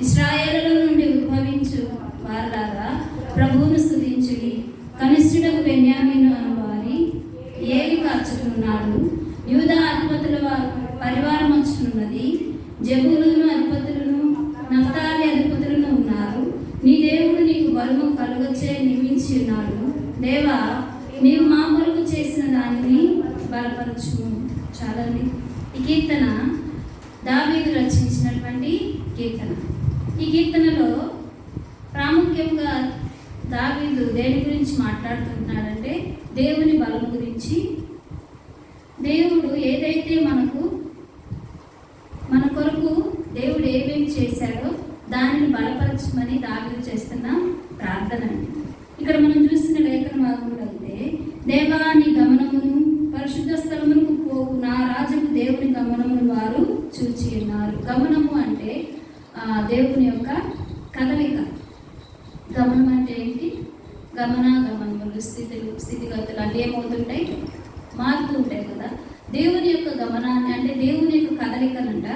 ఇశ్రాయేలులో నుండి ఉద్భవించు వారులారా ప్రభువును స్తుతించుడి. కనిష్ఠుడకు బెన్యామీను అను వారి ఏలి కార్చుకున్నాడు. యూదా అధిపతుల పరివారం వచ్చుతున్నది. జబూలూను అధిపతులను, నఫ్తాలి అధిపతులను ఉన్నారు. నీ దేవుడు నీకు బలము కలుగచే నియమించి ఉన్నాడు. దేవా, నీవు మా కొరకు చేసిన దానిని బలపరచుము. చాలండి. ఈ కీర్తన దావీదు రచించినటువంటి కీర్తన. ఈ కీర్తనలో ప్రాముఖ్యంగా దావీదు దేని గురించి మాట్లాడుతున్నాడంటే దేవుని బలం గురించి. దేవుడు ఏదైతే మన కొరకు దేవుడు ఏమేమి చేశాడో దానిని బలపరచమని దావీదు చేస్తున్న ప్రార్థన. ఇక్కడ మనం చూసిన లేఖన భాగంలో అయితే, దేవా నీ గమనమును పరిశుద్ధ స్థలమునకు పోవు నా రాజుకు దేవుని గమనమును వారు చూచి ఉన్నారు. గమనము అంటే దేవుని యొక్క కదలిక. గమనం అంటే ఏంటి? గమనములు, స్థితిగతులు అంటే ఏమవుతుంటాయి? మారుతూ ఉంటాయి కదా. దేవుని యొక్క గమనాన్ని అంటే దేవుని యొక్క కదలికనంట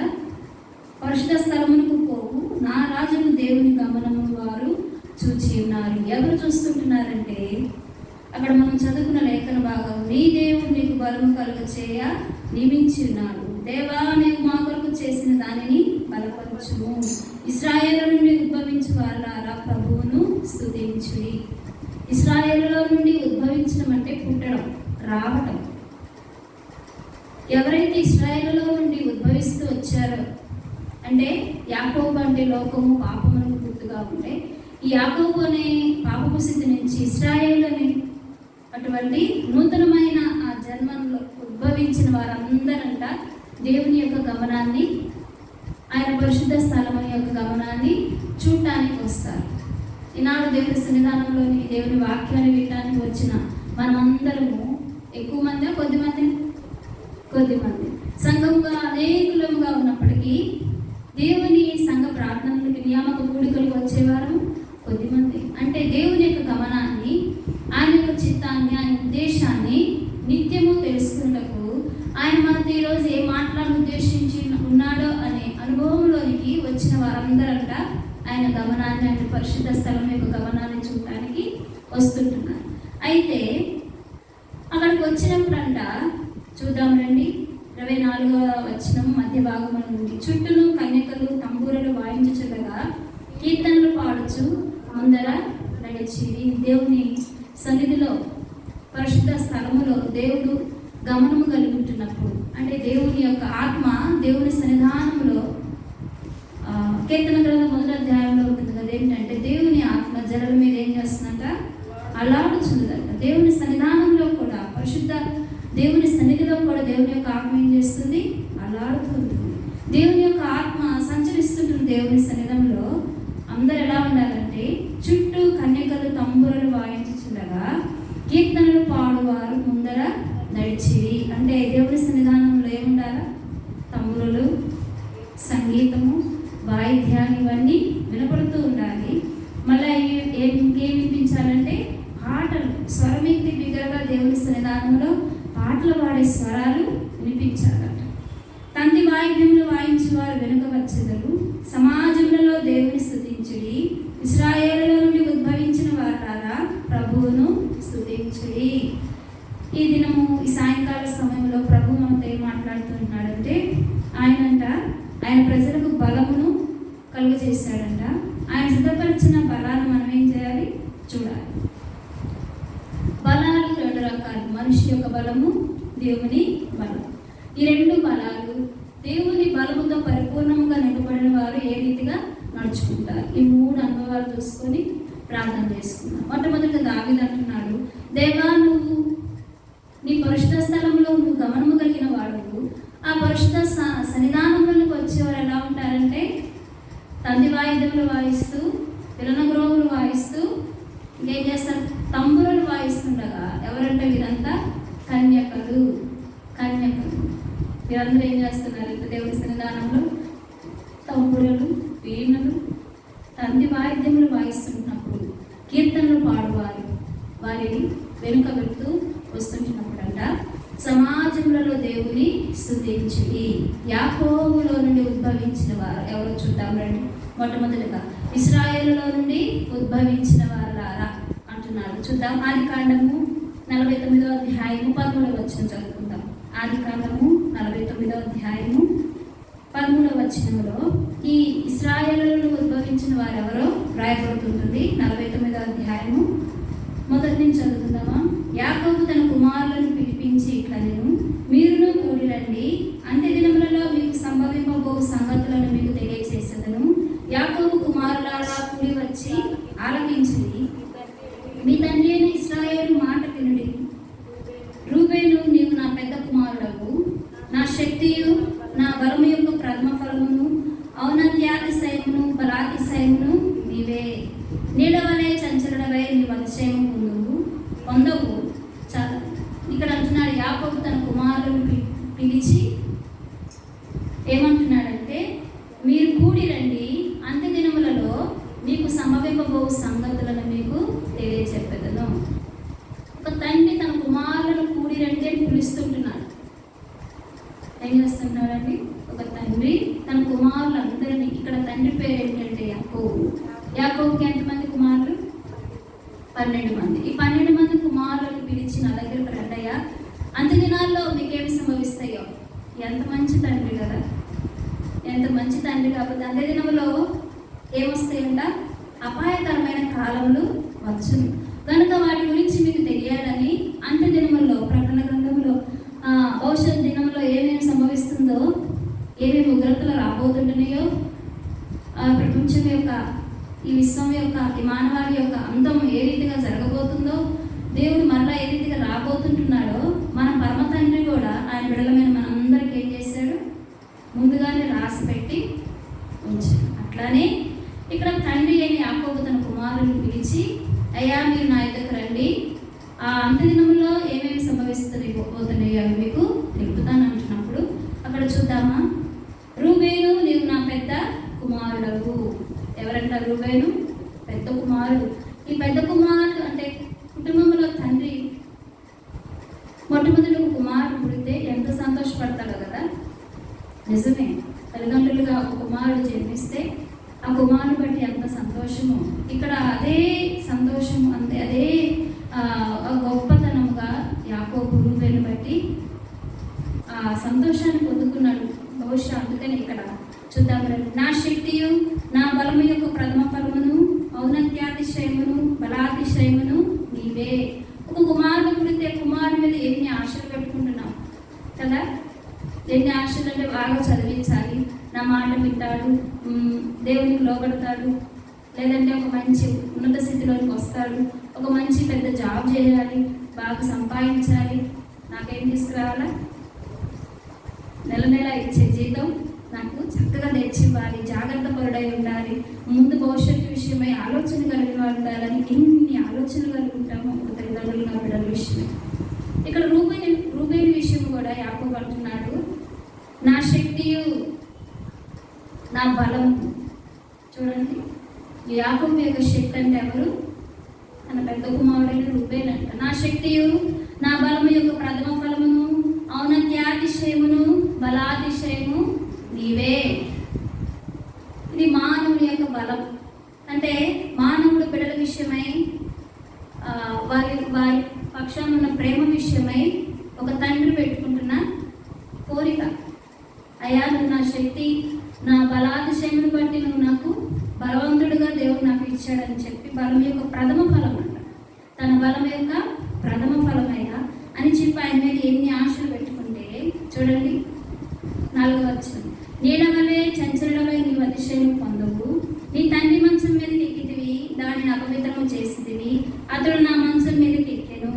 పరిశుద్ధ స్థలమునకు పోవు నా రాజుకు దేవుని గమనము వారు చూచి ఉన్నారు. ఎవరు చూస్తుంటున్నారంటే అక్కడ మనం చదువుకున్న లేఖన భాగం, నీ దేవుడు నీకు బలము కలుగచేయ నియమించి ఉన్నాడు. దేవా, నీవు మా కొరకు చేసిన దానిని బలపరచుము. ఇశ్రాయేలు నుండి ఉద్భవించు వారులారా ప్రభువును స్తుతించుడి. ఇశ్రాయేలులో నుండి ఉద్భవించడం అంటే పుట్టడం, రావటం. ఎవరైతే ఇశ్రాయేలులో నుండి ఉద్భవిస్తూ వచ్చారో అంటే యాకోబు అంటే లోకము పాపమునకు గుర్తుగా ఉంటే, ఈ యాకోబు అనే పాపపు స్థితి నుంచి ఇశ్రాయేలు అనే అటువంటి నూతనమైన ఆ జన్మంలో ఉద్భవించిన వారందరంట దేవుని యొక్క గమనాన్ని, ఆయన పరిశుద్ధ స్థలం యొక్క గమనాన్ని చూడటానికి వస్తారు. ఈనాడు దేవుని సన్నిధానంలోనికి దేవుని వాక్యాన్ని వినడానికి వచ్చిన మనమందరము ఎక్కువ మంది, కొద్దిమంది సంఘంగా అనేకులముగా ఉన్నప్పటికీ దేవుని సంఘ ప్రార్థనలకి నియామక కూడికలకు వచ్చేవారు కొద్దిమంది. అంటే దేవుని యొక్క గమనాన్ని, ఆయన యొక్క చిత్తాన్ని, ఆయన ఉద్దేశాన్ని నిత్యము తెలుసుకున్నకు ఆయన మనతో ఈరోజు ఏ మాటలను ఉద్దేశించి ఉన్నాడో అనే అనుభవంలోనికి వచ్చిన వారందరంట ఆయన గమనాన్ని, ఆయన పరిశుద్ధ స్థలం యొక్క గమనాన్ని చూడటానికి వస్తుంటున్నారు. అయితే అక్కడికి వచ్చినప్పుడంట చూద్దాం రండి. 24వ వచనం మధ్య భాగంలో ఉంది. చుట్టూను కన్యకలు తంబూరలు వాయించుచుండగా కీర్తనలు పాడుచు ముందర నడిచిరి. దేవుని సన్నిధిలో పరిశుద్ధ స్థలములో దేవుడు గమనము కలిగి ఉంటున్నప్పుడు అంటే దేవుని యొక్క ఆత్మ దేవుని సన్నిధానంలో కీర్తన గ్రంథం 1వ అధ్యాయంలో ఉంటుంది కదా. ఏంటంటే దేవుని ఆత్మ జనుల మీద ఏం చేస్తుందంట? అలాడుచుందంట. దేవుని సన్నిధానంలో కూడా, పరిశుద్ధ దేవుని సన్నిధిలో కూడా దేవుని యొక్క ఆత్మ ఏం చేస్తుంది? అలాడుతుంటుంది. దేవుని యొక్క ఆత్మ సంచరిస్తుంటుంది దేవుని సన్నిధంలో. అందరు ఎలా ఉండాలంటే చుట్టూ కన్యకలు తంబురలు వాయించుచుండగా కీర్తనలు పాడువారు ముందర నడిచిరి. అంటే దేవుని సన్నిధానంలో ఏముండాలా? తంబురలు, సంగీతము, వాయిద్యాలు ఇవన్నీ వినపడుతూ ఉండాలి. మళ్ళీ ఇంకేం వినిపించాలంటే పాటలు, స్వరమెత్తి బిగ్గరగా దేవుని సన్నిధానంలో పాటలు పాడే స్వరాలు వినిపించాలట. తంతి వాయిద్యములు వాయించి వారు వెనుక వచ్చెదరు. సమాజములలో దేవుని స్తుతించుడి. ఇశ్రాయేలులో నుండి ఉద్భవించిన వారులారా ప్రభువును స్తుతించుడి. ఈ దినము, ఈ సాయంకాల సమయంలో ప్రభు మనతో ఏం మాట్లాడుతున్నాడంటే ఆయన ప్రజలకు బలమును కలుగజేశాడంట. ఆయన సిద్ధపరిచిన బలాన్ని మనం ఏం చేయాలి? చూడాలి. బలాలు 2 రకాలు. మనిషి యొక్క బలము, దేవుని బలం. ఈ 2 బలాలు దేవుని బలముతో పరిపూర్ణంగా నింపబడిన వారు ఏ రీతిగా నడుచుకుంటారు? ఈ 3 అనుభవాలు చూసుకొని ప్రార్థన చేసుకున్నాం. మొట్టమొదటిగా దావీదు అంటున్నాడు, దేవా, నువ్వు నీ పరిశుద్ధ స్థలంలో నువ్వు గమనము కలిగిన వాడు. ఆ పరిశుద్ధ సన్నిధానంలోకి వచ్చేవారు ఎలా ఉంటారంటే తంది వాయిద్యములు వాయిస్తూ, విలనగ్రోవులు వాయిస్తూ, ఇంకేం చేస్తారు? తంబురలు వాయిస్తుండగా. ఎవరంటే వీరంతా కన్యకలు. వీరందరూ ఏం చేస్తున్నారంటే దేవుని సన్నిధానంలో తంబురలు, వీణలు, తంది వాయిద్యములు వాయిస్తున్నప్పుడు కీర్తనలు పాడువారు వారిని వెనుక పెడుతూ వస్తుంటున్నప్పుడంట సమాజంలో దేవుని స్తుతించుడి. యాకోబులో నుండి ఉద్భవించిన వారు ఎవరో చూద్దాం రండి. మొట్టమొదటిగా ఇశ్రాయేలులో నుండి ఉద్భవించిన వారులారా అంటున్నాడు. చూద్దాం. ఆదికాండము 49వ అధ్యాయము 13వ వచనం చదువుకుందాం. ఆదికాండము 49వ అధ్యాయము 13వ వచనంలో ఈ ఇశ్రాయేలులో ఉద్భవించిన వారెవరో రాయబడుతుంటుంది. 49వ అధ్యాయము మొదటి నుంచి చదువుకుందామా. యాకోబు తన కుమారులను పిలిపించి ఇట్లా నేను మీరును కూడి రండి, అంత్య దినములలో మీకు సంభవింపబో సంగతులను మీకు తెలియచేసేదను. యాకోబు కుమారులారా కూడి వచ్చి ఆలకించుడి, మీ తండ్రి అయిన ఇశ్రాయేలు మాట వినుడి. రూబేను, నీవు నా పెద్ద కుమారుడవు, నా శక్తియు నా బలము యొక్క ప్రథమ ఫలమును, ఔన్నత్యాతిశయమును బలాతిశయమును నీవే. నీడవలే చంచలుడవై నీవు అతిశయము పొందవు. చాలా ఇక్కడ అంటున్నాడు. యాకోబు తన కుమారులను పిలిచి ఏమంటున్నాడంటే, మీరు కూడి రండి, అంత్య దినములలో మీకు సంభవింపబో సంగతులను మీకు తెలియచెప్పేదను. ఒక తండ్రి తన కుమారులను కూడి రండి అని పిలుస్తుంటున్నాడు. ఏం చేస్తున్నాడండి? ఒక తండ్రి తన కుమారులందరినీ, ఇక్కడ తండ్రి పేరు ఏంటంటే యాకోబు. యాకోబుకి ఎంతమంది కుమారులు? 12 మంది. ఈ 12 మంది కుమారులను పిలిచి నా దగ్గరకు రండయ్యా, అంత్య దినాల్లో మీకేమి సంభవిస్తాయో. ఎంత మంచి తండ్రి కదా, ఎంత మంచి తండ్రి. కాబట్టి అంత్య దినంలో ఏమొస్తాయంట? అపాయకరమైన కాలములు వచ్చును కనుక వాటి గురించి మీకు తెలియాలని అంత్య దినముల్లో ప్రకటన గ్రంథంలో భవిష్యత్ దినంలో ఏమేమి సంభవిస్తుందో, ఏమేమి ఉగ్రతలు రాబోతుంటున్నాయో, ప్రపంచం యొక్క, ఈ విశ్వం యొక్క, ఈ మానవాళి యొక్క అంతం ఏ రీతిగా జరగబోతుందో, దేవుడు మరలా ఏ రీతిగా రాబోతుంటున్నాడో మన పరమ తండ్రి కూడా ఆయన బిడ్డలమైన మనందరికీ ఏం చేశాడు? ముందుగానే రాసి పెట్టి ఉంచాడు. అట్లానే ఇక్కడ తండ్రి అయిన యాకోబు తన కుమారుని పిలిచి, అయ్యా మీరు నా దగ్గరకు రండి, ఆ అంత్య దినంలో ఏమేమి సంభవిస్తున్నాయో అవి మీకు తెలుపుతాను అంటున్నప్పుడు అక్కడ చూద్దామా. రూబేను, నీవు నా పెద్ద కుమారుడవు. ఎవరంట? రూబేను పెద్ద కుమారుడు. ఈ పెద్ద కుమారుడు అంటే కుటుంబంలో తండ్రి మొట్టమొదటి ఒక కుమారుడు పుడితే ఎంత సంతోషపడతాడో కదా. నిజమే, తల్లిదండ్రులుగా ఒక కుమారుడు జన్మిస్తే ఆ కుమారుని బట్టి ఎంత సంతోషము. ఇక్కడ అదే సంతోషము, అంటే అదే గొప్పతనముగా యాకోబు రూబేను బట్టి ఆ సంతోషాన్ని పొందుకున్నాడు బహుశా. అందుకని ఇక్కడ చూద్దాం. నా శక్తియు నా బలము యొక్క ప్రథమ ఫలమును, ఔన్నత్యాతిశయమును బలాతిశయమును నీవే. ఒక కుమారుడు పుడితే కుమారుడి మీద ఎన్ని ఆశలు పెట్టుకుంటున్నాం కదా. ఎన్ని ఆశలు అంటే బాగా చదివించాలి, నా మాట వింటాడు, దేవునికి లోబడతాడు, లేదంటే ఒక మంచి ఉన్నత స్థితిలోకి వస్తాడు, ఒక మంచి పెద్ద జాబ్ చేయాలి, బాగా సంపాదించాలి, నాకేం తీసుకురావాలా, నెల నెల ఇచ్చే జీతం నాకు చక్కగా తెచ్చివ్వాలి, జాగ్రత్త పరుడై ఉండాలి, ముందు భవిష్యత్తు విషయమై ఆలోచన కలిగి ఉండాలని ఎన్ని ఆలోచనలు కలిగి ఉంటామో ఒక తల్లిదండ్రులు నా బిడ్డల విషయమే. ఇక్కడ రూబేను విషయం కూడా యాకోబు అంటున్నాడు, నా శక్తియు నా బలము. చూడండి, యాకోబు యొక్క శక్తి అంటే ఎవరు? తన పెద్ద కుమారుడైన రూబేను అంట. నా శక్తియు నా బలము యొక్క ప్రథమ ఫలమును, ఔన్నత్యాతిశయమును బలాతిశయము నీవే. ఇది మానవుని యొక్క బలం. అంటే మానవుడు బిడ్డల విషయమై, వారి పక్షాన ఉన్న ప్రేమ విషయమై ఒక తండ్రి పెట్టుకుంటున్న కోరిక. అయ్యా, నువ్వు నా శక్తి, నా బలాతిశయమును బట్టి నువ్వు నాకు బలవంతుడుగా దేవుడు నాకు ఇచ్చాడని చెప్పి బలం యొక్క ప్రథమ ఫలం అంట. తన బలం యొక్క ప్రథమ ఫలమయ్యా అని చెప్పి ఆయన మీద ఎన్ని ఆశలు పెట్టుకుంటే చూడండి. 4వ వచనం, నీడవలే చంచలుడవై నీవు అతిశయం పొందవు, నీ తండ్రి మంచం మీదకి ఎక్కితివి, దానిని అపవిత్రము చేసితివి, అతడు నా మంచం మీదకి ఎక్కెను.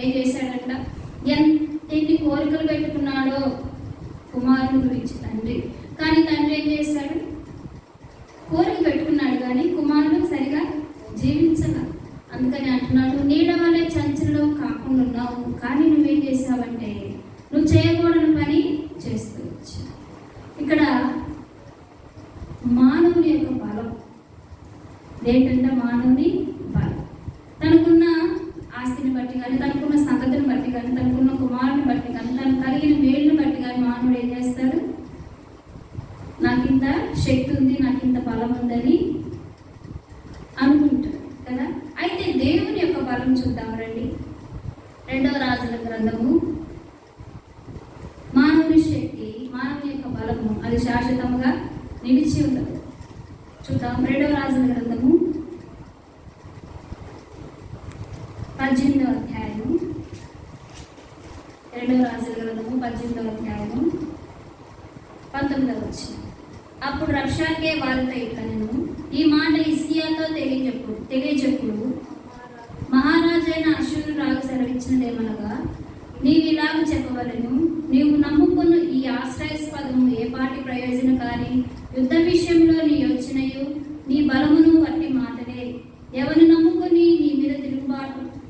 ఏం చేశాడంట? ఎన్ని కోరికలు పెట్టుకున్నాడో కుమారుని గురించి తండ్రి. కానీ తండ్రి ఏం చేశాడు? కోరిక పెట్టుకున్నాడు కానీ కుమారుడు సరిగా జీవించాల. అందుకని అంటున్నాడు, నీడ వల్లే చంచలుడు కాకుండా ఉన్నావు, కానీ నువ్వేం చేసావంటే నువ్వు చేయకూడని పని చేస్తూ వచ్చావు. ఇక్కడ మానవుని యొక్క బలం ఏంటంటే, మానవుని బలం తనకున్న ఆస్తిని బట్టి కానీ, తనకున్న సంగతిని బట్టి కానీ, తనకున్న కుమారుని బట్టి కానీ, తనకు కలిగిన మేలుని బట్టి కానీ మానవుడు ఏం చేస్తాడు? నాకు ఇంత శక్తి ఉంది, నాకు ఇంత బలం ఉంది ఉందని అనుకుంటారు కదా. అయితే దేవుని యొక్క బలం చూద్దాం రండి. 2వ రాజుల గ్రంథము. మానవుని శక్తి, మానవుని యొక్క బలము అది శాశ్వతంగా నిలిచి ఉండదు. చూద్దాం 2వ రాజుల గ్రంథము 18వ అధ్యాయము. 2వ రాజుల గ్రంథము 18వ అధ్యాయము 19వ వచనం. అప్పుడు రబ్షాకే వారితో ఇట్లనెను, ఈ మాట హిజ్కియాతో తెలియజెప్పుడు మహారాజైన అష్షూరు రాజు సెలవిచ్చినదేమనగా, నీవిలాగ చెప్పవలెను, నీవు నమ్ముకున్న ఈ ఆశ్రయాస్పదము ఏ పాటి ప్రయోజనకారి, యుద్ధ విషయంలో నీ యోచనయు నీ బలమును వట్టి మాటలే. ఎవరిని నమ్ముకుని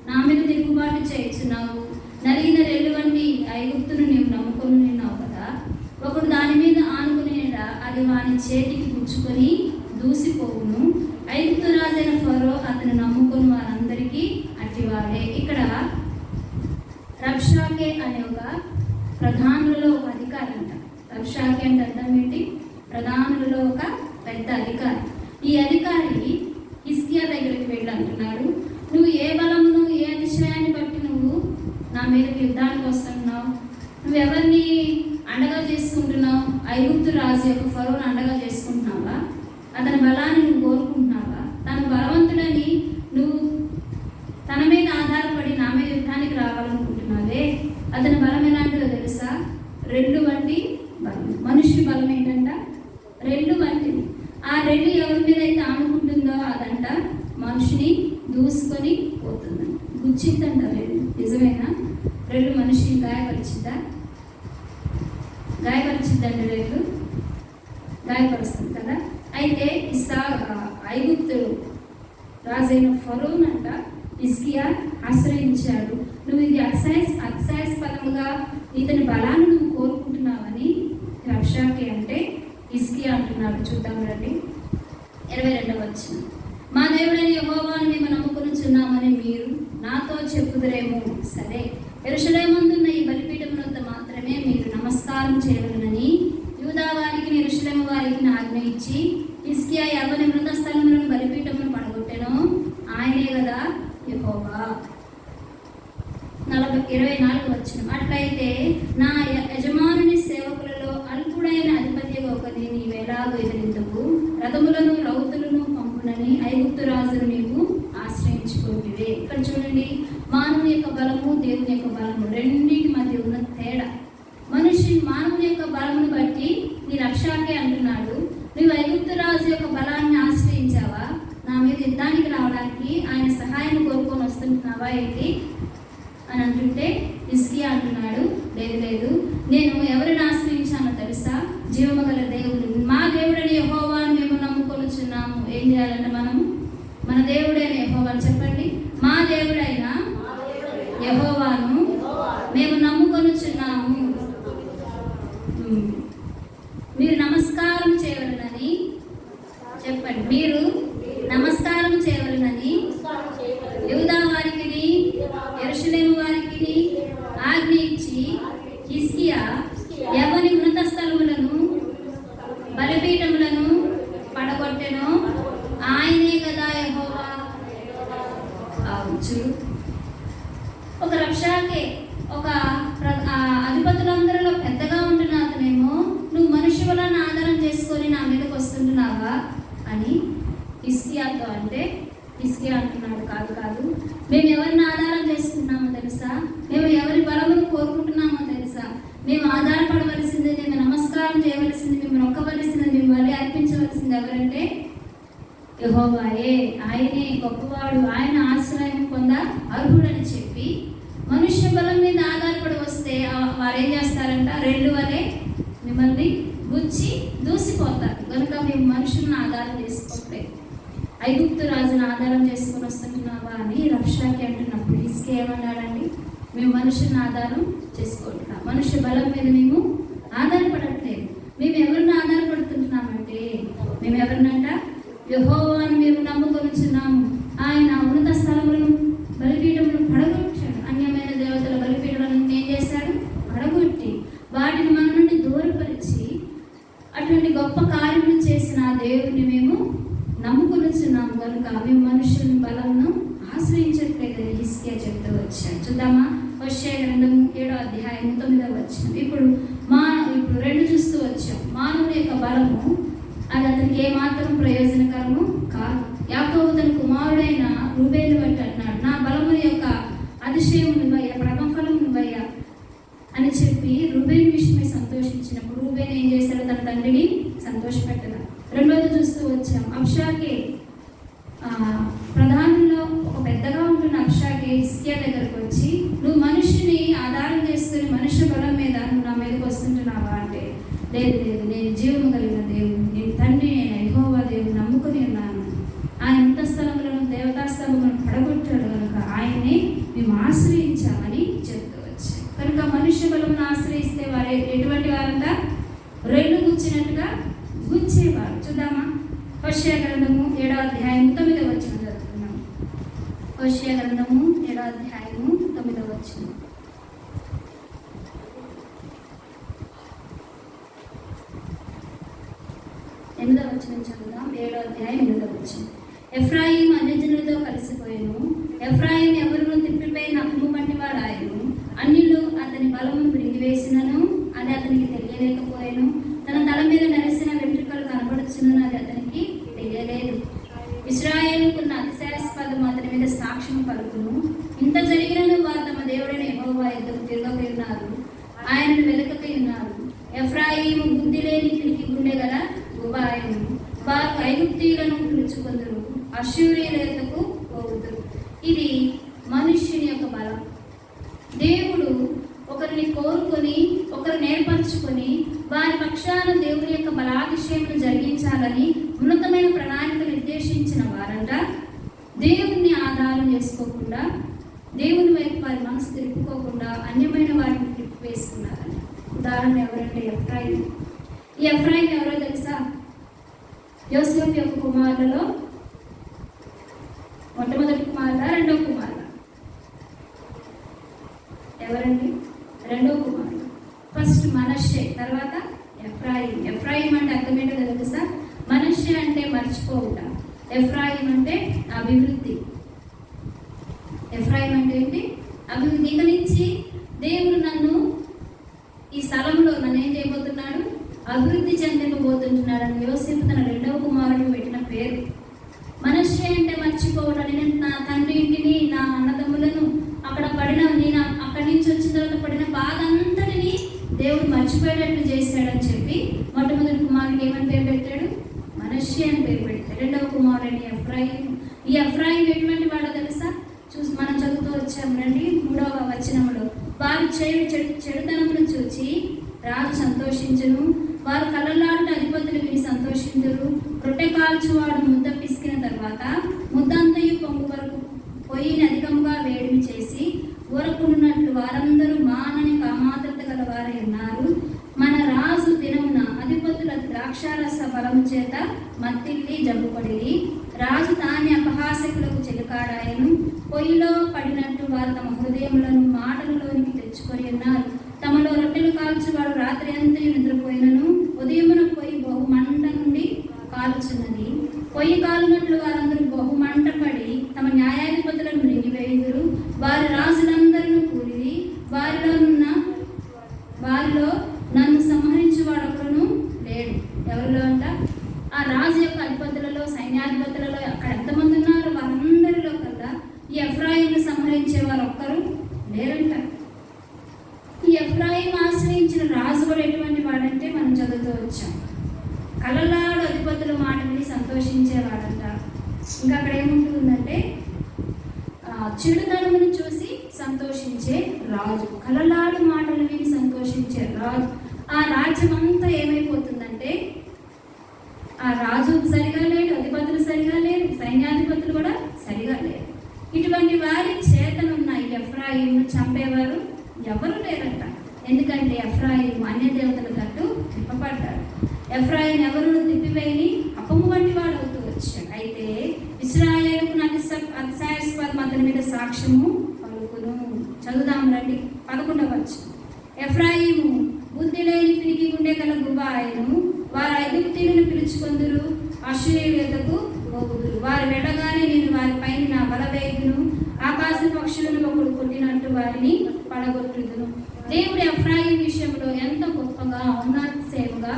నా మీద తిరుగుబాటు చేయుచున్నావు? నలిగిన రెల్లు వంటి ఐగుప్తును నీవు నమ్ముకుని నిన్నావు కదా. ఒకడు దాని మీద ఆనుకునేలా అది వాని చేతికి పుచ్చుకొని దూసిపోవును. ఐగుప్తు రాజైన ఫరో అతను నమ్ముకుని వారందరికీ అట్టివాడే. ఇక్కడ రబ్షాకే అనే ఒక ప్రధానులలో ఒక అధికారి అంట. రబ్షాకే అంటే అర్థం ఏంటి? ప్రధానులలో ఒక పెద్ద అధికారి. ఈ అధికారి హిజ్కియా దగ్గరికి వెళ్ళి అంటున్నాడు, నువ్వు ఏ బలమును ఏ అతిశయాన్ని బట్టి నువ్వు నా మీదకి యుద్ధానికి వస్తున్నావు? నువ్వెవరిని అండగా చేసుకుంటున్నావు? ఐగుప్తు రాజు యొక్క ఫరోను అండగా చేసుకుంటున్నావా? అతని బలాన్ని నువ్వు కోరుకుంటున్నావా? తను బలవంతుడని నువ్వు తన మీద ఆధారపడి నా మీద యుద్ధానికి రావాలనుకుంటున్నావే. అతని బలం ఎలాంటిదో తెలుసా? రెల్లు వంటి బలం. మనుష్య బలం ఏంటంట? రెల్లు వంటిది. ఆ రెల్లు ఎవరి మీద అయితే ఆనుకుంటుందో అదంట మనిషిని దూసుకొని పోతుందంట, గుచ్చిద్దంట రెల్లు. నిజమేనా? రెల్లు మనిషిని గాయపరిచిద్దా? గాయపరిచిద్దంట రెల్లు, గాయపరుస్తుంది కదా. అయితే ఐగుప్తు రాజైన ఫరోనంట హిజ్కియా ఆశ్రయించాడు. నువ్వు ఇది అతిశయాస్పదముగా ఇతని బలాన్ని నువ్వు కోరుకుంటున్నావని రబ్షాకే అంటే హిజ్కియా అంటున్నాడు. చూద్దాం రండి 22వ వచనం. మా దేవుడైన యెహోవాను మేము నమ్ముకొనుచున్నామని మీరు నాతో చెప్పుదురేమో. సరే, యెరూషలేమందున్న ఈ బలిపీఠం వద్ద మాత్రమే మీరు నమస్కారం చేయవలెనని యూదా వారికి యెరూషలేము వారికి ఆజ్ఞ ఇచ్చి హిజ్కియా ఎవరి మృత స్థలములను బలిపీఠమును పడగొట్టెనో ఆయనే కదా యెహోవా. 24వ వచనం. అట్లయితే నా యజమానుని సేవకులలో అల్పుడైన అధిపతి ఒకరిని నీవెలాగో ఎదిరిందుకు రథములను రౌతులను పంపునని ఐగుప్తు రాజును నీవు ఆశ్రయించుకుంటువే. ఇక్కడ చూడండి, మానవుని యొక్క బలము దేవుని యొక్క బలము రెండింటి మధ్య ఉన్న తేడా. మానవుని యొక్క బలమును బట్టి నీ రక్షాకే అంటున్నాడు, నువ్వు ఐగుప్తు రాజు యొక్క బలాన్ని ఆశ్రయించావా? నా మీద యుద్ధానికి రావడానికి ఆయన సహాయాన్ని కోరుకొని వస్తుంటున్నావా ఏంటి అని అంటుంటే హిజ్కియా అంటున్నాడు, లేదు లేదు, నేను ఎవరిని ఆశ్రయించానో తెలుసా? జీవము గల దేవుడు, మా దేవుడని యెహోవాను మేము నమ్ముకొనుచున్నాము. ఏం చేయాలంటే మనము మన దేవుడైన యెహోవాను చెప్పండి, మా దేవుడైన యెహోవాను మేము నమ్ముకొనుచున్నాము. మీరు నమస్కారం చేయవలెనని చెప్పండి, మీరు నమస్కారం చేయవలెనని యూదా వారికి యెరూషలేము వారికి ఆజ్ఞ ఇచ్చి హిజ్కియా ఎవరి మృత స్థలములను బలిపీఠములను పడగొట్టెనో ఆయనే కదా యెహోవా. అవచ్చు. ఒక రబ్షాకే ఒక అధిపతులందరిలో పెద్దగా ఉంటున్న అతనేమో నువ్వు మనిషి వలన ఆధారం చేసుకొని నా మీదకి వస్తుంటున్నావా అని హిజ్కియాతో అంటే హిజ్కియా అంటున్నాడు, కాదు కాదు, మేము ఎవరిని ఆధారం చేసుకుంటున్నామో తెలుసా? మేము ఎవరి బలమును కోరుకుంటున్నామో తెలుసా? మేము ఆధారపడవలసింది, మేము నమస్కారం చేయవలసింది, మేము నొక్కవలసింది, మేము బలి అర్పించవలసింది ఎవరంటే యెహోవాయే. ఆయనే గొప్పవాడు, ఆయన ఆశ్రయం పొంద అర్హుడని చెప్పి మనుష్య బలం మీద ఆధారపడి వస్తే వారు ఏం చేస్తారంట? రెల్లు వలె మిమ్మల్ని గుచ్చి దూసిపోతారు. కనుక మేము మనుషులను ఆధారం చేసుకోవట్లేదు, ఐగుప్తు రాజును ఆధారం చేసుకుని వస్తుంటున్నావా అని రబ్షాకే అంటున్నప్పుడు హిజ్కియా ఏమన్నాడండి? మేము మనుషులను ఆధారం చేసుకుంటున్నాం, మనుష్య బలం మీద మేము ఆధారపడట్లేదు. మేము ఎవరిని ఆధారపడుతుంటున్నామంటే మేము ఎవరినంట? యెహోవాను మేము నమ్ముకొనుచున్నాము. ఆయన ఉన్నత స్థలములను బలిపీఠములను పడగొట్టాడు. అన్యమైన దేవతల బలిపీఠములను ఏం చేశాడు? పడగొట్టి వాటిని మన నుండి దూరపరిచి అటువంటి గొప్ప కార్యములు చేసిన ఆ దేవుడిని మేము కనుక మేము మనుషుల బలంను ఆశ్రయించట్లేదని హిజ్కియా చెప్తూ వచ్చాడు. చూద్దామా? హోషేయ గ్రంథము 7వ అధ్యాయం 9వ వచనం. ఇప్పుడు 2 చూస్తూ వచ్చాం. మానవుని యొక్క బలము అది అతనికి ఏమాత్రం ప్రయోజనకరము కాదు. యాకోబు తన కుమారుడైన రూబేను బట్టి అన్నాడు, నా బలము యొక్క అతిశయము నువ్వయ్యా, ప్రథమ ఫలము నువ్వయ్యా అని చెప్పి రూబేను విషయమై సంతోషించినప్పుడు రూబేను ఏం చేశాడు? తన తండ్రిని సంతోషపెట్టగా. 2వది చూస్తూ వచ్చాం. అబ్షాకే ప్రధానంలో ఒక పెద్దగా ఉంటున్న అబ్షాకే హిజ్కియా దగ్గరకు వచ్చి, నువ్వు మనిషిని ఆధారం చేసుకుని మనుష్య బలం మీద నువ్వు నా మీదకి వస్తుంటున్నావా అంటే, లేదు లేదు, నేను జీవము కలిగిన దేవుడు, నేను తండ్రి అయిన యెహోవా దేవుడు నమ్ముకుని ఉన్నాను. ఆయన ఇంత స్థలములను దేవతాస్థలములను పడగొట్టాడు కనుక ఆయన్ని మేము ఆశ్రయించామని చెప్తూ వచ్చాం. కనుక మనుష్య బలమును ఆశ్రయిస్తే వారు ఎటువంటి వారంతా? రెల్లు గుచ్చినట్టుగా గుచ్చేవారు. చూద్దామా? హోషేయ గ్రంథము 7వ అధ్యాయం 9వ వచనం చదువుతున్నాం. హోషేయ గ్రంథము 7వ అధ్యాయము 9వ వచనం. ఎనిమిదవ వచనం చదువుదాం. 7వ అధ్యాయం 8వ వచనం. ఎఫ్రాయిము అన్యజనులతో కలిసిపోయాను, ఎఫ్రాయిము ఎవరును తిప్పిపోయిన అమ్ము వంటి వాడాయను, అన్యులు అతని బలమును విడిగివేసినను అది అతనికి తెలియలేకపోయాను, తన తల మీద నరిసిన వెంట్రుకలు కనబడుచున్నను అది అతనికి తెలియలేదు. ఇశ్రాయేలుకున్న అతిశయాస్పదము అతని మీద సాక్ష్యం పలుకును. ఇంత జరిగినను వారు తమ దేవుడైన యెహోవా యుద్ధకు తిరగకై ఉన్నారు, ఆయనను వెదకకై ఉన్నారు. ఎఫ్రాయిము బుద్ధి లేని పిరికి గుండె గల గుబాయను, వారు ఐగుప్తీయులను పిలుచుకొందురు, అష్షూరీయుల యొద్దకు పోవుదురు. ఇది మనుష్యుని యొక్క బలం. దేవుడు ఒకరిని కోరుకొని ఒకరిని ఏర్పరచుకొని వారి పక్షాన దేవుని యొక్క బలాతిశయమును జరిగించాలని ఉన్నతమైన ప్రణాళికలు నిర్దేశించిన వారంట దేవుణ్ణి ఆధారం చేసుకోకుండా, దేవుని వైపు వారి మనసు తిప్పుకోకుండా అన్యమైన వాటిని తిప్పి వేసుకున్నారని. ఉదాహరణ ఎవరంటే ఎఫ్రాయిం. ఈ ఎఫ్రాయిం ఎవరో తెలుసా? యోసేపు యొక్క కుమారులలో మొట్టమొదటి కుమారుడా, రెండవ కుమారుడా? ఎవరండి? రెండవ కుమారుడు. ఫస్ట్ మనష్షే, తర్వాత ఎఫ్రాయిం. ఎఫ్రాయిం అంటే అర్థం ఏంటో తెలుసా? మనష్షే అంటే మర్చిపోవుట, ఎఫ్రాయిం అంటే అభివృద్ధి. ఎఫ్రాయిం అంటే ఏంటి? అభివృద్ధి. ఇక నుంచి దేవుడు నన్ను ఈ స్థలంలో నన్ను ఏం చేయబోతున్నాడు? అభివృద్ధి చెందింపబోతుంటున్నాడు అని యోసేపు తన రెండవ కుమారుడికి పెట్టిన పేరు. మనష్షే అంటే మర్చిపోవడం. నేను నా తండ్రి ఇంటిని, నా అన్నదమ్ములను, అక్కడ పడిన నేను అక్కడి నుంచి వచ్చిన తర్వాత పడిన బాధ అంతటిని దేవుడు మర్చిపోయేటట్లు చేశాడని చెప్పి మొట్టమొదటి కుమారుడికి ఏమని పేరు పెట్టాడు? మనష్షే అని పేరు పెట్టాడు. రెండవ కుమారుడిని ఎఫ్రాయిం. ఈ ఎఫ్రాయిం ఎటువంటి వాడో తెలుసా? మనం చదువుతూ వచ్చాము రండి 3వ వచనంలో. వారు చెడుతనమును చూచి రాజు సంతోషించును, వారు కలలాడుట అధిపతులు విని సంతోషించురు. రొట్టె కాల్చువాడు ముద్ద పిసికిన తర్వాత ముద్దంతయు పొంగు వరకు పొయ్యిని అధికంగా వేడిమి చేసి ఊరకుండునట్లు వారందరూ మానని కామాత్రత గల వారై ఉన్నారు. మన రాజు దినమున అధిపతుల ద్రాక్షారస బలము చేత మత్తిల్లి జబ్బుపడిరి. రాజు తాని అపహాసకులకు చెలుకాడాయను. పొయ్యిలో పడినట్టు వారు తమ హృదయములను మాటలలోనికి తెచ్చుకొని ఉన్నారు. తమలో రొట్టెలు కాల్చువాడు రాత్రి అంతా నిద్రపోయినను ఉదయమున పొయ్యి బహుమంట నుండి కాల్చున్నది. పొయ్యి కాలునట్లు వారందరూ బహుమంట పడి తమ న్యాయాధిపతులను మృంగివేయుదురు. వారి రాజులందరూ కూలిది. వారిలో నన్ను సంహరించువాడొకరును లేడు. ఎవరిలో అంట? ఆ రాజు యొక్క అధిపతులలో, సైన్యాధిపతులలో అక్కడ ఎంతమంది ఉన్నారు? వారందరిలో కల్లా ఈ ఎఫ్రాయింను సంహరించే వారు ఒక్కరు లేరంట. ఈ ఎఫ్రాయిం ఆశ్రయించిన రాజు కూడా ఎటువంటి వాడంటే మనం చదువుతూ వచ్చాం. కలలాడు అధిపతుల మాట విని సంతోషించేవాడంట. ఇంకా అక్కడ ఏముంటుందంటే చెడుతనమును చూసి సంతోషించే రాజు, కలలాడు మాటలు విని సంతోషించే రాజు. ఆ రాజ్యం అంతా ఏమైపోతుందంటే ఆ రాజు సరిగా లేడు, అధిపతులు సరిగా లేరు, సైన్యాధిపతులు కూడా సరిగా లేరు. ఇటువంటి వారి చేతనున్న ఈ ఎఫ్రాయింను చంపేవారు ఎవరు లేరంట. ఎందుకంటే ఎఫ్రాయిం అన్య దేవతల తట్టు తిప్పబడ్డాడు. ఎఫ్రాయిం ఎవరు తిప్పివేయని అపము వంటి వాడు అవుతూ వచ్చాడు. అయితే ఇశ్రాయేలుకు అతిశయాస్పదం అతని మీద సాక్ష్యము పలుకును. చదువుదాం రండి 11వ వచనం. ఎఫ్రాయిము బుద్ధి లేని పిరికి గుండె గల గుబాయను, వారు ఐగుప్తీయులను పిలుచుకొందురు, అష్షూరీయుల యొద్దకు పోవుదురు. వారు వెడగా వారిని పడగొట్టుదును. దేవుడు ఎఫ్రాయిం విషయంలో ఎంత గొప్పగా ఉన్నత సేవగా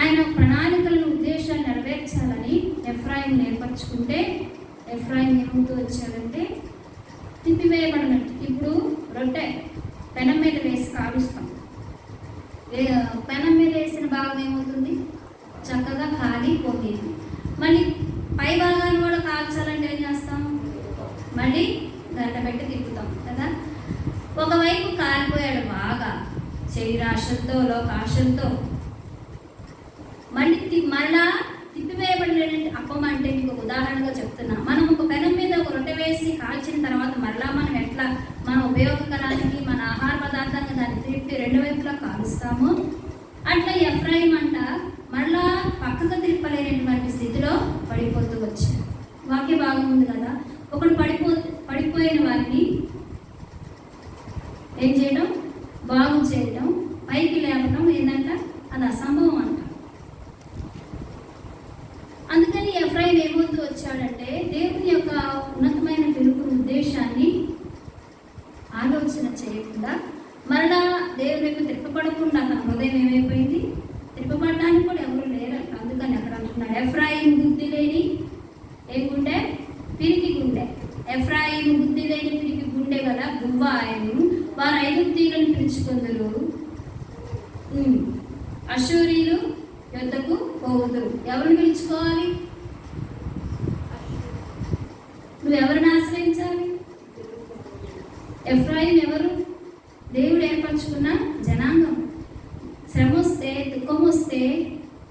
ఆయన ప్రణాళికలను ఉద్దేశాలు నెరవేర్చాలని ఎఫ్రాయిం ఏర్పరచుకుంటే ఎఫ్రాయిం ఏమవుతూ వచ్చాడంటే తిప్పివేయబడినట్టు. ఇప్పుడు రొట్టె పెనం మీద వేసి కాలుస్తాం, పెనం మీద వేసిన భాగం ఏమవుతుంది, చక్కగా కాలిపోతుంది. మళ్ళీ పై భాగాన్ని కూడా కాల్చాలంటే ఏం చేస్తాం, మళ్ళీ గంట పెట్టి తిప్పుతాం కదా. ఒకవైపు కాలిపోయాడు బాగా శరీరాశంతో లోకాశంతో, మళ్ళా తిప్పివేయబడిన అప్పం అంటే మీకు ఉదాహరణగా చెప్తున్నా. మనం ఒక పెనం మీద ఒక రొట్టె వేసి కాల్చిన తర్వాత మరలా మనం ఎట్లా మన ఉపయోగకరానికి మన ఆహార పదార్థంగా దాన్ని తిప్పి రెండు వైపులా కాలుస్తాము, అట్లా ఎఫ్రాయిం అంట మళ్ళా పక్కకు తిప్పలేనటువంటి స్థితిలో పడిపోతూ వచ్చాడు. వాక్య భాగం ఉంది కదా, ఒకడు పడిపోయిన వారిని ఏం చేయడం, బాగు చేయడం, పైకి లేపడం ఏంటంట, అది అసంభవం అంట. అందుకని ఎఫ్రాయిం ఏమవుతూ వచ్చాడంటే దేవుని యొక్క ఉన్నతమైన పిలుపు ఉద్దేశాన్ని ఆలోచన చేయకుండా మరలా దేవుని యొక్క తిప్పబడకుండా తన హృదయం ఏమైపోయింది, తిప్పబడడానికి కూడా ఎవరు లేరంట. అందుకని అక్కడ అంటున్నాడు ఎఫ్రాయిం బుద్ధి లేని ఏ గుండె, పిరికి గుండె. ఎఫ్రాయిం బుద్ధి లేని పిరికి గుండె కదా గువ్వ ఆయను, వారు ఐగుప్తీయులను పిలుచుకుందరు, అశూరీయులు యుద్ధకు పోవుదురు. ఎవరిని పిలుచుకోవాలి, నువ్వు ఎవరిని ఆశ్రయించాలి? ఎఫ్రాయిం ఎవరు, దేవుడు ఏర్పరచుకున్న జనాంగం. శ్రమ వస్తే దుఃఖం వస్తే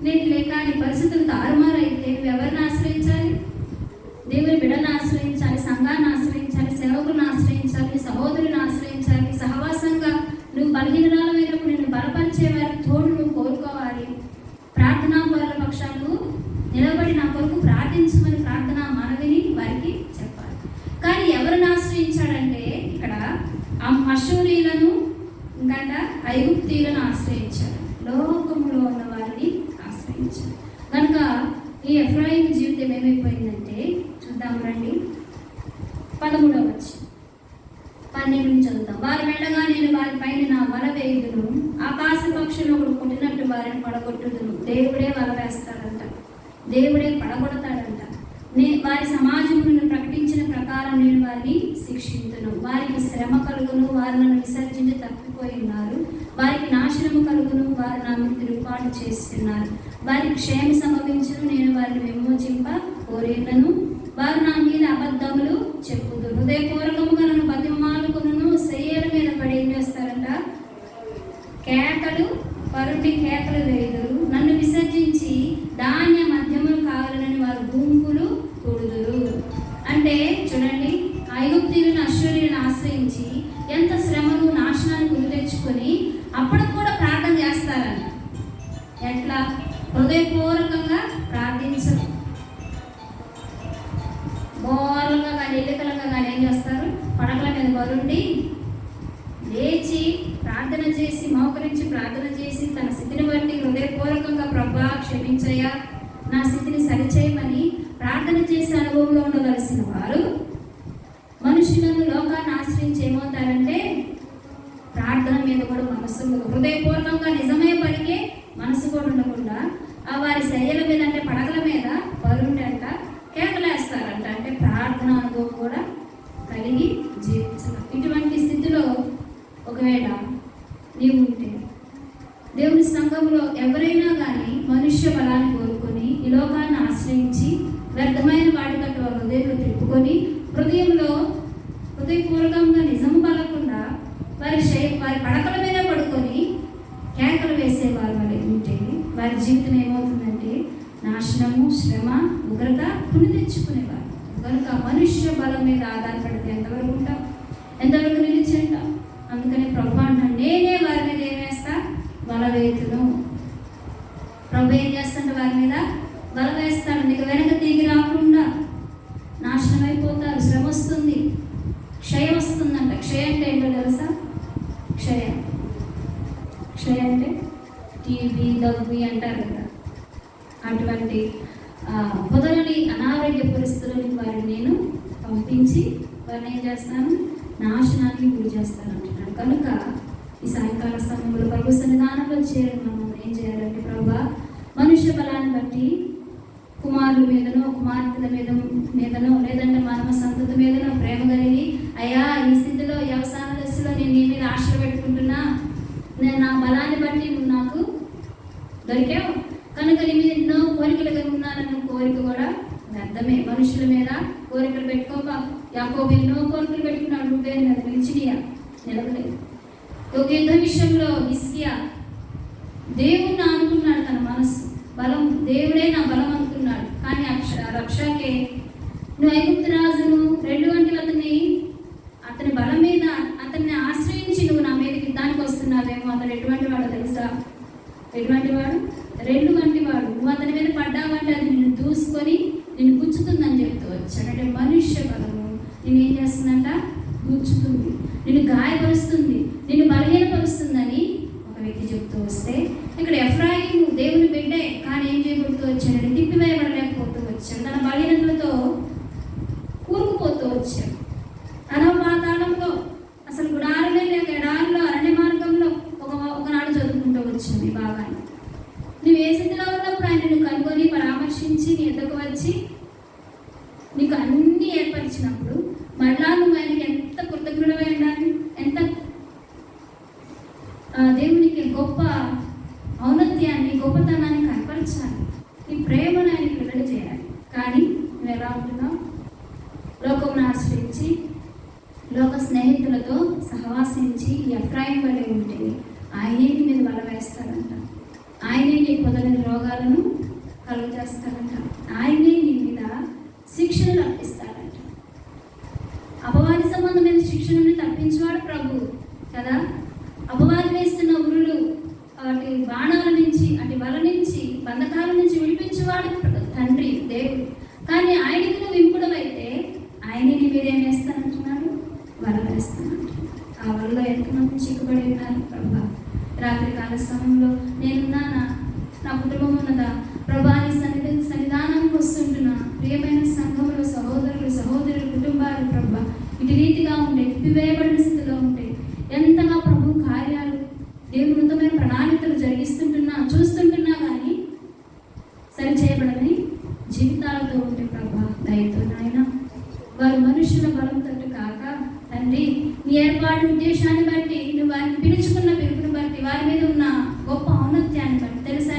నేను లేక నీ పరిస్థితులు తారుమారైతే నువ్వు ఎవరిని ఆశ్రయించాలి? దేవుని బిడ్డలను ఆశ్రయించాలి, సంఘాన్ని ఆశ్రయించాలి, సేవకులను ఆశ్రయించాలి, సహోదరుని ఆశ్రయించాలి. సహవాసంగా నువ్వు బలహీనరాలమైనప్పుడు నేను బలపరిచే వారి తోడు నువ్వు కోరుకోవాలి. ప్రార్థనా పరుల పక్షాలు నిలబడి నా కొరకు ప్రార్థించమని ప్రార్థన మనవిని వారికి చెప్పాలి. కానీ ఎవరిని ఆశ్రయించాడంటే ఇక్కడ అశూరీయులను ఇంకా ఐగుప్తీయులను ఆశ్రయించాడు, లోకములో ఉన్న వారిని ఆశ్రయించాడు. కనుక ఈ ఎఫ్రాయిం జీవితం ఏమైపోయిందంటే చూద్దాం రండి, 13వ వచనం 12 నుంచి చదువుతాం. వారు వెళ్ళగా నేను వారి పైన నా వల వేయుదును, ఆకాశ పక్షులు ఒకడు కొట్టినట్టు వారిని పడగొట్టుదును. దేవుడే వల వేస్తాడంట, దేవుడే పడగొడతాడంట. వారి సమాజమును ప్రకటించిన ప్రకారం నేను వారిని శిక్షించును. వారికి శ్రమ కలుగును, వారు నన్ను విసర్జించి తప్పిపోయి ఉన్నారు. వారికి నాశనము కలుగును, వారు నా మీద తిరుగుబాటు చేస్తున్నారు. వారికి క్షేమ సంభవించును, నేను వారిని విమోచింప కోరేనను. వారు నా మీద అబద్ధములు చెప్పుదు, హృదయపూర్వకముగా నన్ను బతిమాలుకును. శయ్యల మీద పడి ఏం చేస్తారంట, కేకలు పరుండి కేకలు వేయుదురు. నన్ను విసర్జించి ధాన్య మధ్యములు కావాలని వారు గుంపులు కూడుదురు. అంటే చూడండి, ఐగుప్తీయులను అశ్వరీయులను ఆశ్రయించి ఎంత శ్రమను నాశనాన్ని గురి తెచ్చుకొని అప్పుడు కూడా ప్రార్థన చేస్తారంట. ఎట్లా, హృదయపూర్వకంగా ప్రార్థించరు. బోర్లుగా కానీ ఎల్లికలుగా కానీ ఏం చేస్తారు, పడకల మీద బరుండి లేచి ప్రార్థన చేసి మోకరించి ప్రార్థన చేసి తన స్థితిని బట్టి హృదయపూర్వకంగా ప్రభా క్షమించయ్యా, నా స్థితిని సరిచేయమని ప్రార్థన చేసే అనుభవంలో ఉండవలసిన వారు మనుషులను లోకాన్ని ఆశ్రయించి ఏమవుతారంటే ప్రార్థన మీద కూడా మనసు హృదయపూర్వకంగా నిజమే పలికే మనసు కూడా ఉండకుండా ఆ వారి శయ్యల మీద అంటే పడగల మీద పరుంటంట కేకలేస్తారంట. అంటే ప్రార్థన అనుభవం కూడా కలిగి జీవించాలి. ఇటువంటి స్థితిలో ఒకవేళ నీవు ఉంటే దేవుని సంఘంలో ఎవరైనా కానీ మనుష్య బలాన్ని కోరుకొని ఈ లోకాన్ని ఆశ్రయించి వ్యర్థమైన వాటి కట్టు వారి హృదయంలో తిప్పుకొని హృదయపూర్వకంగా నిజం పలకుండా వారి పడకల మీద పడుకొని కేకలు వేసేవారు వాళ్ళు ఉంటే వారి జీవితం ఏమవుతుందంటే నాశనము, శ్రమ, ఉగ్రత కొని తెచ్చుకునేవారు. కనుక మనుష్య బలం మీద ఆధారపడితే ఎంతవరకు ఉంటాం, ఎంతవరకు నిలిచి ఉంటాం. అందుకని ప్రభు అంటాడు, నేనే వారి మీద ఏం వేస్తా, బల వేతును. ప్రభు ఏం చేస్తాడు, వారి మీద బల వేస్తాడు. నీకు వెనక తిరిగి రాకుండా నాశనం అయిపోతారు. శ్రమ వస్తుంది, క్షయం వస్తుందంట. క్షయం అంటే ఏంటో తెలుసా? క్షయం అంటే టీబీ, దగ్గు అంటారు కదా. అటువంటి కుదరని అనారోగ్య పరిస్థితులను వారిని నేను పంపించి వారిని ఏం చేస్తాను, నాశనానికి గురి చేస్తానంటున్నాడు. కనుక ఈ సాయంకాల సమయంలో ప్రభు సన్నిధానంలో చేరి మనం ఏం చేయాలంటే, ప్రభు మనుష్య బలాన్ని బట్టి కుమారుల మీదనో కుమార్తెల మీదనో లేదంటే మానవ సంతతి మీదనో ప్రేమ కలిగి, అయ్యా ఈ స్థితిలో వ్యవసాయ దశలో నేను నీ మీద ఆశలు పెట్టుకుంటున్నా, నేను నా బలాన్ని బట్టి నువ్వు నాకు దొరికావు కనుక నీ మీద ఎన్నో కోరికలు కలిగి ఉన్నానన్న కోరిక కూడా వ్యర్థమే. మనుషుల మీద కోరికలు పెట్టుకోక యాకోబు ఎన్నో కోరికలు పెట్టుకున్నాడు, రూబేను మీద నిలిచినయా నిలవలేదు. ఒక యుద్ధ విషయంలో హిజ్కియా దేవుణ్ణి అనుకున్నాడు, తన మనసు బలం దేవుడే నా బలం అనుకున్నాడు. కానీ రక్షాకే నువ్వు ఐగుప్తు రాజును రెండు వంటి అతని బలం మీద అతన్ని ఆశ్రయించి నువ్వు నా మీద యుద్ధానికి వస్తున్నావేమో, అతడు ఎటువంటి వాడు తెలుసా? ఎటువంటి వాడు? రెండు వంటి వాడు. నువ్వు అతని మీద పడ్డావంటే అది నిన్ను దూసుకొని నిన్ను గుచ్చుతుందని చెప్తూ వచ్చాడు. అంటే మనుష్య బలము నేను ఏం చేస్తుందంట? గుచ్చుతుంది, నిన్ను గాయపరుస్తుంది, నిన్ను బలహీనపరుస్తుందని ఒక వ్యక్తి చెప్తూ వస్తే, ఇక్కడ ఎఫ్రాయిము దేవుని బిడ్డే కానీ ఏం చేయబడుతూ వచ్చాడు? తిప్పివేయబడలేకపోతూ వచ్చాడు. తన బలహీనతలతో కూరుకుపోతూ వచ్చాడు. పాతాళంలో అసలు గుడారమే లేక ఎడారిలో అరణ్య మార్గంలో ఒకనాడు చదువుకుంటూ వచ్చింది బాగా. నువ్వు ఏ స్థితిలో ఉన్నప్పుడు ఆయన నిన్ను కనుగొని పరామర్శించి నీ ఎద్దకు వచ్చి నీకు అన్నీ ఏర్పరిచినప్పుడు మళ్ళా నువ్వు ఆయనకి ఎంత కృతజ్ఞుడమై ఉండాలి, ఎంత దేవునికి గొప్ప ఔన్నత్యాన్ని గొప్పతనాన్ని కనపరచాలి, నీ ప్రేమను ఆయనకి వెల్లడి చేయాలి. కానీ నువ్వు ఎలా ఉంటున్నావు? లోకమును ఆశ్రయించి లోక స్నేహితులతో సహవాసించి ఎఫ్రాయిం వలె ఉంటే ఆయనే నీ మీద వల వేస్తాడంట, ఆయనే నీ పొదలని రోగాలను కలుగు చేస్తాడంట, ఆయనే నీ మీద శిక్షను రప్పిస్తాడంట. అపవాది సంబంధమైన శిక్షణని తప్పించేవాడు ప్రభు కదా. అపవాది వేస్తున్న ఉరులు అటు బాణాల నుంచి అటు వల నుంచి బంధకాల నుంచి విడిపించేవాడు తండ్రి దేవుడు. కానీ ఆయనకి నువ్వు విముఖుడమైతే ఆయనే నీ మీద ఏం వేస్తానంటున్నాడు? వల వేస్తానంట. ఆ వలలో ఎంతమంది చిక్కుబడి ఉన్నారు ప్రభా. రాత్రి కాల సమయంలో నేనున్నానా, నా కుటుంబం ఉన్నదా ప్రభా, నీ సన్నిధానానికి వస్తుంటున్నా. ప్రియమైన సంఘంలో సహోదరులు సహోదరులు కుటుంబాలు ప్రభా ఇటు రీతిగా ఉండే తిప్పివేయబడిన స్థితిలో ఉంటే ఎంతగా ప్రభు కార్యాలు దేవుని ఉన్నతమైన ప్రణాళికలు జరిగిస్తుంటున్నా చూస్తుంటున్నా కానీ సరిచేయబడని జీవితాలతో ఉంటే ప్రభా దయతో నాయన వారు మనుషుల బలంతో కాక తండ్రి నీ ఏర్పాటు ఉద్దేశాన్ని బట్టి నువ్వు వారిని పిలుచుకున్న పిలుపుని బట్టి వారి మీద ఉన్న గొప్ప ఔన్నత్యాన్ని బట్టి తెలుసా,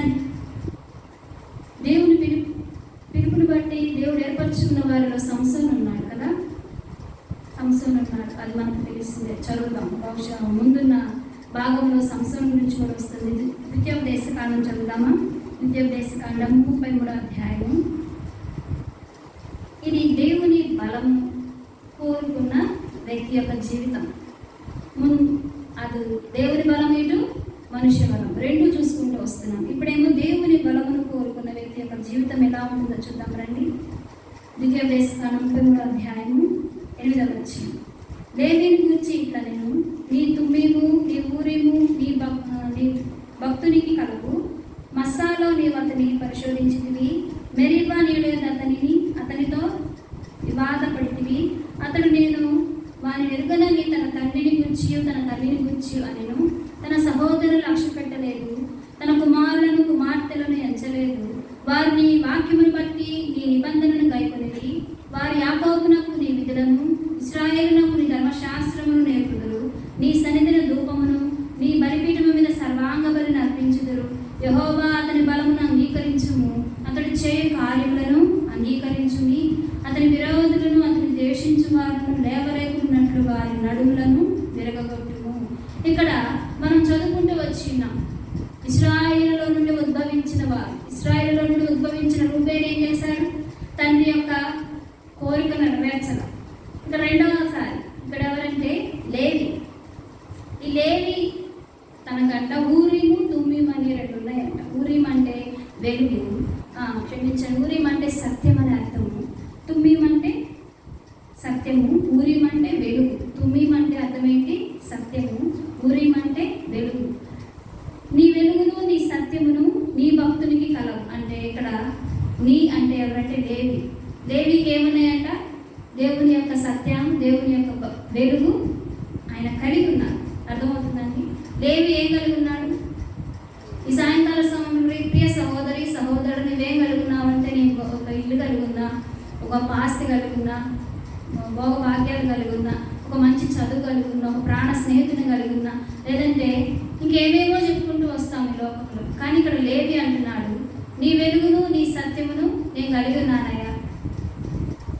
దేవుని పిలుపుని బట్టి దేవుడు ఏర్పరచుకున్న వారిలో సంసోను ఉన్నాడు కదా. సంసోను ఉన్నాడు, అది మనకు తెలిసిందే. చదువుదాం, బహుశా ముందున్న భాగంలో సంసోను గురించి కూడా వస్తుంది. ద్వితీయోపదేశకాండం చదువుదామా? ద్వితీయోపదేశకాండం 33వ అధ్యాయం. ఇది దేవుని బలం కోరుకున్న వ్యక్తి యొక్క జీవితం. అది దేవుని బలం ఇటు మనుష్య బలం రెండు చూసుకుంటూ వస్తున్నాం. ఇప్పుడేమో దేవుని బలమును కోరుకున్న వ్యక్తి యొక్క జీవితం ఎలా ఉంటుందో చూద్దాం రండి. ద్వితీయోపదేశకాండం 33వ అధ్యాయము 8వ వచనం. లేవీని గురించి ఇట్లా నేను నీ తుమ్మీము నీ ఊరీము నీ భక్తునికి కలుగు మస్సాలో నీవు అతని పరిశోధించితివి, మెరీబా నీళ్ళు అతనితో వివాదపడితివి. అతడు నేను వాని ఎరుగనని తన తండ్రిని గురించి తన తల్లిని గురించి అనెను. తన సహోదరులు లక్ష్య పెట్టలేదు, తన కుమారులను కుమార్తెలను ఎంచలేదు. వారు నీ వాక్యమును బట్టి నీ నిబంధనను గైకొనిది. వారి యాకోబునకు నీ విధులను ఇశ్రాయేలునకు నీ ధర్మశాస్త్రమును నేర్పుదురు. నీ సన్నిధిని ధూపమును నీ బలిపీఠము మీద సర్వాంగ బలిని అర్పించుదురు. యెహోవా అతని బలమును అంగీకరించుము, అతడు చేయు కార్యములను అంగీకరించుమి. అతని విరోధులను అతని ద్వేషించు వారిని లేవలేకున్నట్లు వారి నడుములను విరగగొట్టుము. ఇక్కడ మనం చదువుకుంటూ వచ్చినాం. ఇశ్రాయేలులో నుండి ఉద్భవించిన రూబేను ఏం చేశాడు? తండ్రి యొక్క కోరిక నెరవేర్చల. ఇక్కడ రెండవసారి ఇక్కడ ఎవరంటే లేవి. ఈ లేవి తనకంట ఊరీము తుమ్మీము అని రెండు ఉన్నాయంట. ఊరీము అంటే వెలుగు, క్షమించండి, ఊరీము అంటే సత్యం అని అర్థము, తుమ్మీము అంటే సత్యము, ఊరీము అంటే వెలుగు. తుమ్మీము అంటే అర్థమేంటి? సత్యము. ఊరీము అంటే వెలుగు. నీ వెలుగును నీ సత్యమును నీ భక్తునికి కలవు. అంటే ఇక్కడ నీ అంటే ఎవరంటే లేవి. లేవికి ఏమున్నాయంట? దేవుని యొక్క సత్యం, దేవుని యొక్క వెలుగు ఆయన కలిగి ఉన్నారు. అర్థమవుతుందండి? లేవి ఏం కలిగి ఉన్నాడు? ఈ సాయంకాల సమయంలో ప్రియ సహోదరి సహోదరుడు నువ్వేం కలిగి ఉన్నావు అంటే, నేను ఒక ఇల్లు కలిగి ఉన్నా, ఒక ఆస్తి కలిగి ఉన్నా, భోగభాగ్యాలు కలిగి ఉన్నా, ఒక మంచి చదువు కలిగి ఉన్నా, ఒక ప్రాణ స్నేహితుని కలిగి ఉన్నా, లేదంటే ఇంకేమేమో చెప్పుకుంటూ వస్తాము ఈ లోకంలో. కానీ ఇక్కడ లేవి అంటున్నాడు, నీ వెలుగును నీ సత్యమును నేను కలిగి ఉన్నానయ్యా.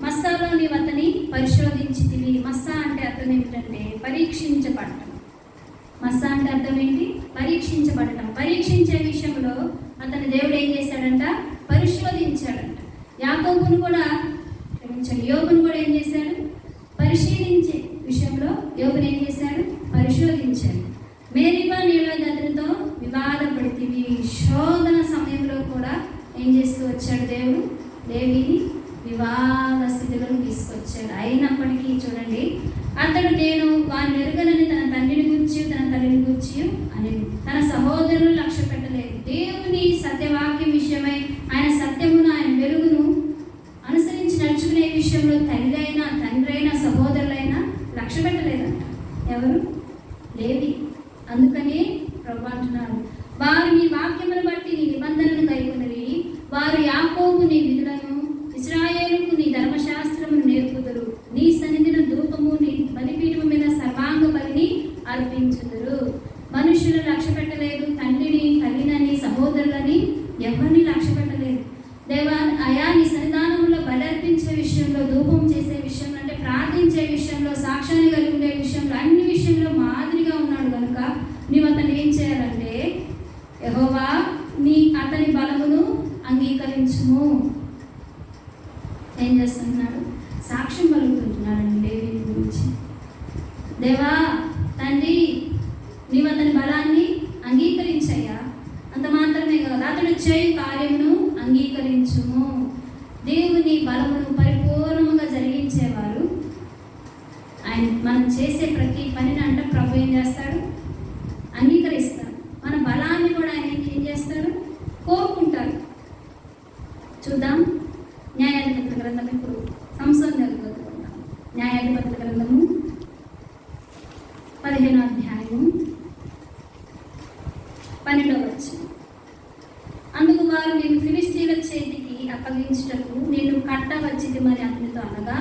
మస్సాలో నీవు అతని పరిశోధించితివి. మస్సా అంటే అర్థం ఏమిటంటే పరీక్షించబడటం. మస్సా అంటే అర్థం ఏంటి? పరీక్షించబడటం. పరీక్షించే విషయంలో అతని దేవుడు ఏం చేశాడంట? పరిశోధించాడంట. యోబును కూడా ఏం చేశాడు? పరిశీలించే విషయంలో యోబును ఏం చేశాడు? పరిశోధించాడు. మేరీబా నీలో అతనితో వివాదపడితివి. శోధన సమయంలో కూడా ఏం చేస్తూ వచ్చాడు దేవుడు? లేవిని వివాద స్థితిలోకి తీసుకొచ్చాడు. అయినప్పటికీ చూడండి, అతడు నేను వారిని ఎరుగనని తన తండ్రిని గురించి తన తల్లిని గురించి అని తన సహోదరులు లక్ష్య పెట్టలేదు. దేవుని సత్యవాక్యం విషయమై ఆయన సత్యమును ఆయన వెలుగును అనుసరించి నడుచుకునే విషయంలో తల్లి అయినా తండ్రి అయినా సహోదరులైనా లక్ష్య పెట్టలేదంట. ఎవరు? లేవి. అందుకనే ప్రభు అంటున్నాడు, వారు నీ వాక్యమును బట్టి నీ నిబంధనను కైకొనిరి, వారు యాకోబు నీ విధులను ఇశ్రాయేలుకు నీ ధర్మశాస్త్రమును నేర్పుదురు, నీ సన్నిధిన ధూపము నీ బలిపీఠము మీద సర్వాంగ బలిని అర్పించుదురు. మనుషులు లక్ష్య పెట్టలేదు, తండ్రిని తల్లినని సహోదరులని ఎవరిని లక్ష్య పెట్టలేదు. దేవా అయా నీ సన్నిధానంలో బలి అర్పించే విషయంలో, ధూపం చేసే విషయంలో, అంటే ప్రార్థించే విషయంలో, సాక్ష్యాన్ని కలిగి ఉండే విషయంలో, అన్ని విషయంలో మాదిరిగా ఉన్నాడు కనుక నీవు అతన్ని ఏం చేయాలంటే, యెహోవా నీ అతని బలమును అంగీకరించుము. ఏం చేస్తున్నాడు? సాక్ష్యం పలుకుతుంటున్నాడండి లేవి గురించి. దేవా తండ్రి నీవు అతని బలాన్ని అంగీకరించయ్యా. అంత మాత్రమే కాదు, అతడు చేయు కార్యమును అంగీకరించుము. దేవుని బలమును పరిపూర్ణముగా జరిగించేవారు ఆయన. మనం చేసే ప్రతి పనిని అంటే ప్రభు ఏం చేస్తాడు? అంగీకరిస్తాడు. మన బలాన్ని కూడా ఆయన ఏం చేస్తాడు? కోరుకుంటాడు. చూద్దాం న్యాయాధిపతుల గ్రంథం. ఇప్పుడు సంసోను చదువుకుందాం. న్యాయాధిపతుల గ్రంథము 15వ అధ్యాయము 12వ వచనం. అందుకు వారు నేను ఫిలిష్తీయుల చేతికి అప్పగించుటకు నేను కట్టవచ్చిది మరి అతనితో అనగా,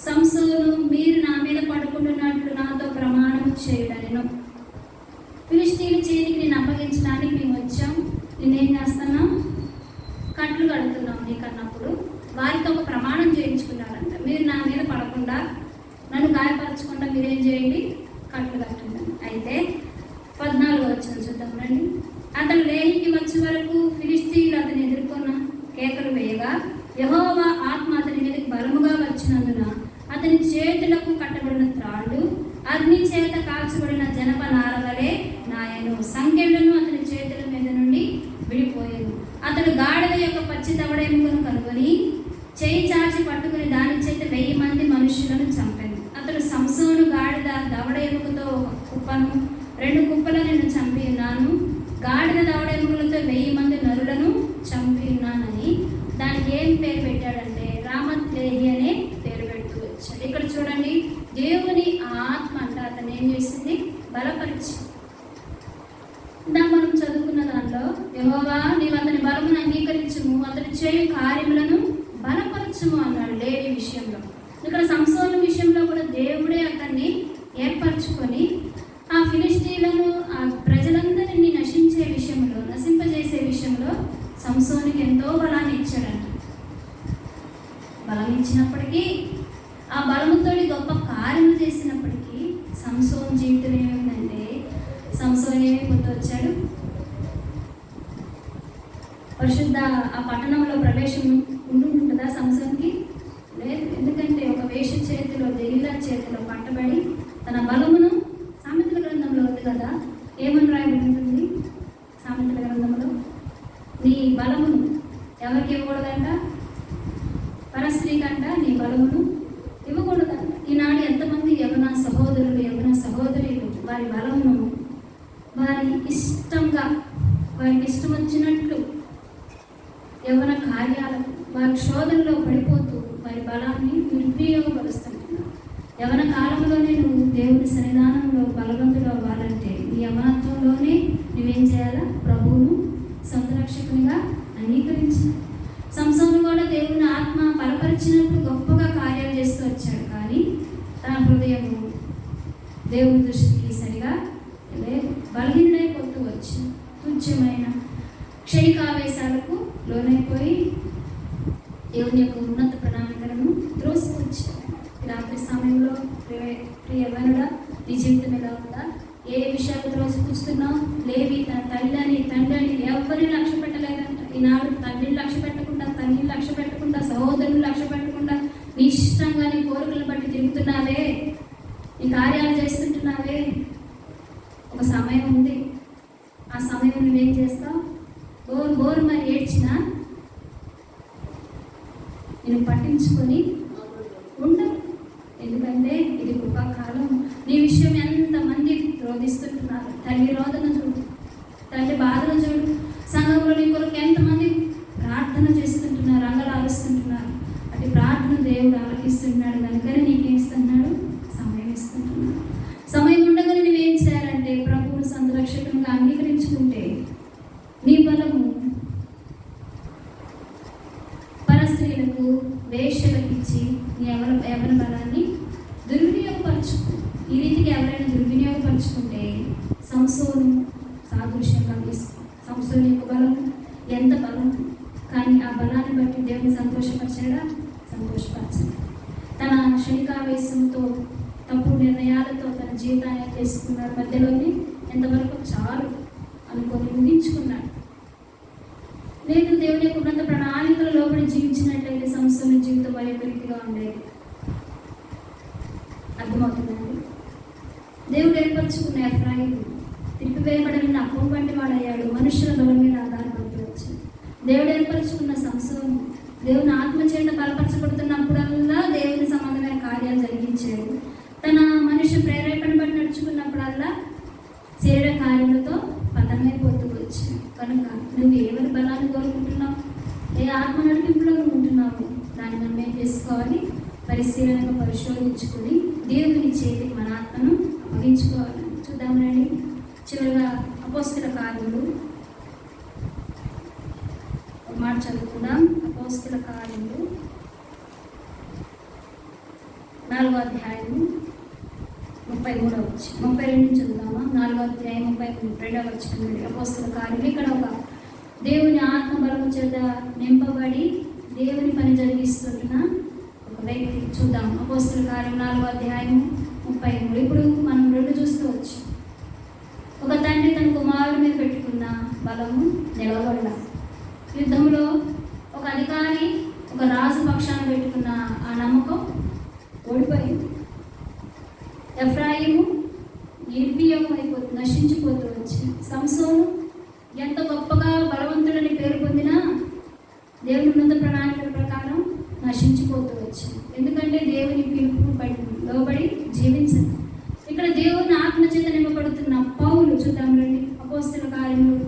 సంసోను మీరు నా మీద పడుకుంటున్నట్లు నాతో ప్రమాణం చేయడను. ఫిలిష్తీయుల చేతికి నేను అప్పగించడానికి మేము వచ్చాం, నేనేం చేస్తున్నాం? కట్లు కడుతున్నాం నీకు అన్నప్పుడు వారితో ఒక ప్రమాణం చేయించుకున్నాడంట. మీరు నా మీద పడకుండా, నన్ను గాయపరచకుండా మీరేం చేయండి? కట్లు కట్టండి. అయితే 14వ వచనం చూద్దాం రండి. అతను లేనికి వచ్చే వరకు ఫిలిష్తీయులు అతను ఎదుర్కొన్న కేకలు వేయగా, యెహోవా ఆత్మ అతని మీదకి బలముగా వచ్చినందున అతని చేతులకు కట్టబడిన త్రాళ్ళు అగ్ని చేత కాల్చబడిన జనప నారవలే నాయను, సంకెళ్లను అతని చేతుల మీద నుండి విడిపోయాను. అతడు గాడిద యొక్క పచ్చి దవడెముకను కనుగొని చేయి చాచి పట్టుకుని దాని చేత 1000 మంది మనుషులను చంపాను. అతడు సంసోను గాడిద దవడ ఎముకతో ఒక కుప్పను 2 కుప్పలను నేను చంపి ఉన్నాను, గాడిద దవడ ఎముకలతో 1000 మంది నరులను చంపి ఉన్నానని దానికి ఏం పేరు పెట్టాడంటే రామత్లేహి అనే పేరు పెడుతూ వచ్చాడు. ఇక్కడ చూడండి, దేవుని ఆత్మ అంటే అతను ఏం చేసింది? బలపరిచి. మనం చదువుకున్న దాంట్లో యెహోవా నీవు అతని బలమును అంగీకరించుము, అతడు చేయు కార్యములను బలపరచుము అన్నాడు లేవి విషయంలో. ఇక్కడ సంసోను విషయంలో కూడా దేవుడే అతన్ని ఏర్పరచుకొని ఆ ఫిలిష్తీయులను ఆ ప్రజలందరినీ నశింపజేసే విషయంలో సంసోనుకి ఎంతో బలాన్ని ఇచ్చాడంట. బలం ఇచ్చినప్పటికీ, ఆ బలముతో గొప్ప కార్యములు చేసినప్పటికీ సంసోను జీవితం ఏమైందంటే, సంసోను ఏమైపోతూ వచ్చాడు? పరిశుద్ధ ఆ పట్టణంలో ప్రవేశం ఉంటుంటుందా సంసోన్కి? లేదు. ఎందుకంటే ఒక వేశ్య చేతిలో, దెలీలా చేతిలో పట్టబడి తన బలమును, సామెతల గ్రంథంలో ఉంది కదా, ఏమని రాయబడి ఉంటుంది సామెతల గ్రంథంలో? నీ బలమును ఎవరికి ఇవ్వకూడదంట? పరస్త్రీ కంట నీ బలమును ఇవ్వకూడదంట. ఈనాడు ఎంతమంది యవన సహోదరులు, యవన సహోదరులు వారి బలమును వారి ఇష్టంగా, వారికి ఇష్టం వచ్చినట్లు యవన కార్యాలకు, వారి శోధనలో పడిపోతూ వారి బలాన్ని దుర్వినియోగపరుస్తుంటున్నారు. యవన కాలంలోనే నువ్వు దేవుని సన్నిధానంలో బలవంతుడు అవ్వాలంటే నీ యవనత్వంలోనే నువ్వేం చేయాలా? ప్రభువును సొంత రక్షకునిగా అంగీకరించాలి. సంసోను కూడా దేవుని ఆత్మ బలపరిచినప్పుడు గొప్పగా కార్యాలు చేస్తూ వచ్చాడు. కానీ తన హృదయం దేవుని దృష్టికి సరిగా లేదు, బలహీనైపోతూ వచ్చింది. తుచ్చమైన క్షణికావేశాలకు లోనైపోయి దేవుని యొక్క ఉన్నత ప్రణాళికలను త్రోసిపుచ్చాడు. రాత్రి సమయంలో ప్రియవనుడా, నీ జీవితం ఎలా ఉందా? ఏ విషయాలు త్రోసిపుచ్చుతున్నావు? లేవి తన తల్లిని తండ్రిని ఎవరిని లక్ష్య పెట్టలేదంట. ఈనాడు తండ్రిని లక్ష్య పెట్టకుండా, తల్లిని లక్ష్య పెట్టకుండా, సహోదరుని లక్ష్య పెట్టకుండా నీ ఇష్టంగా నీ కోరికలను బట్టి తిరుగుతున్నావే, నీ కార్యాలు చేస్తుంటున్నావే. ఒక సమయం ఉంది, ఆ సమయం నువ్వేం చేస్తావు? బోరు మరి ఏడ్చినా నేను పట్టించుకొని ఉండవు. ఎందుకంటే ఇది కృపాకాలం. నీ విషయం ఎంతమంది రోధిస్తుంటున్నారు. తల్లి రోదన చూడు, తల్లి బాధను చూడు. సంఘంలో నీ కొరకు ఎంతమంది ప్రార్థన చేస్తుంటున్నారు, అంగలారుస్తుంటున్నారు. అటు ప్రార్థన దేవుడు ఆలకిస్తున్నాడు. కనుకనే నీకేం ఇస్తున్నాడు? సమయం ఇస్తుంటున్నాడు. సమయం ఉండగానే నువ్వేం చేయాలంటే ప్రభువును సంరక్షకునిగా అంగీకరించుకుంటే నీ బలము పరస్త్రీలకు వేశ్యలకు ఇచ్చి నీ యవన బలాన్ని దుర్వినియోగపరచుకో. ఈ రీతికి ఎవరైనా దుర్వినియోగపరచుకుంటే సంసోను సాదృశ్యంగా తీసుకో. సంసోను యొక్క బలం ఎంత బలం, కానీ ఆ బలాన్ని బట్టి దేవుని సంతోషపరిచాడా? సంతోషపరచాడు. తన క్షణికావేశంతో తప్పుడు నిర్ణయాలతో తన జీవితాన్ని చేసుకున్నాడు. మధ్యలోనే ఎంతవరకు చాలు అనుకొని ముగించుకున్నాడు. లేదు దేవుని యొక్క ఉన్నత ప్రణాళికల లోపలి జీవించినట్లయితే సంస్థల జీవితం వారి యొక్క రీతిగా ఉండేది. అర్థమవుతుందండి? దేవుడు ఏర్పరచుకున్న ఎఫ్రాయిము తిరిపివేయబడిన అప్పం వంటి వాడయ్యాడు. మనుషుల బలం మీద ఆధారపడుతూ వచ్చాడు. దేవుడు ఏర్పరచుకున్న సంస్థను దేవుని ఆత్మచేత బలపరచబడుతున్నప్పుడల్లా దేవుని సంబంధమైన కార్యాలు జరిగించాడు. తన మనిషి ప్రేరేపణ బట్టి నడుచుకున్నప్పుడల్లా శరీర కార్యములతో పతనమైపోతూ వచ్చాడు. కనుక నువ్వు ఎవరి బలాన్ని కోరుకుంటున్నావు? ఏ ఆత్మ నడిపింపులో నువ్వు ఉంటున్నావు? దాన్ని మనం ఏం చేసుకోవాలి? పరిశీలనగా పరిశోధించుకొని దేవుని చేతికి మన ఆత్మను అప్పగించుకోవాలి. చూద్దాం రండి. చివరిగా అపోస్తల కార్యములు ఒక మాట చదువుకుందాం. అపోస్తల కార్యములు 4వ అధ్యాయము 33వ వచనం, 32 చదువుదామా? 4వ అధ్యాయం 32వ వచనం. అపోస్తల కార్యములు ఇక్కడ ఒక దేవుని ఆత్మ బలము చేత నింపబడి దేవుని పని జరిగిస్తున్న ఒక వ్యక్తి చూద్దాం. అపోస్తల కార్యం 4వ అధ్యాయం 33. ఇప్పుడు మనం 2 చూస్తూ వచ్చు. ఒక తండ్రి తన కుమారుడి మీద పెట్టుకున్న బలము నిలవబడ, యుద్ధంలో ఒక అధికారి ఒక రాజు పక్షాన్ని పెట్టుకున్న ఆ నమ్మకం ఓడిపోయింది. ఎఫ్రాయిము నిర్వీర్యం అయిపోతుంది, నశించిపోతూ వచ్చింది. సంసోను ఎంత గొప్పగా బలవంతుడని పేరు పొందినా దేవుని ఉన్నత ప్రణాళికల ప్రకారం నశించిపోతూ వచ్చింది. ఎందుకంటే దేవుని పిలుపు లోబడి జీవించదు. ఇక్కడ దేవుని ఆత్మచేత నింపబడుతున్న పౌలు చూద్దాం రండి. అపోస్తల కార్యములు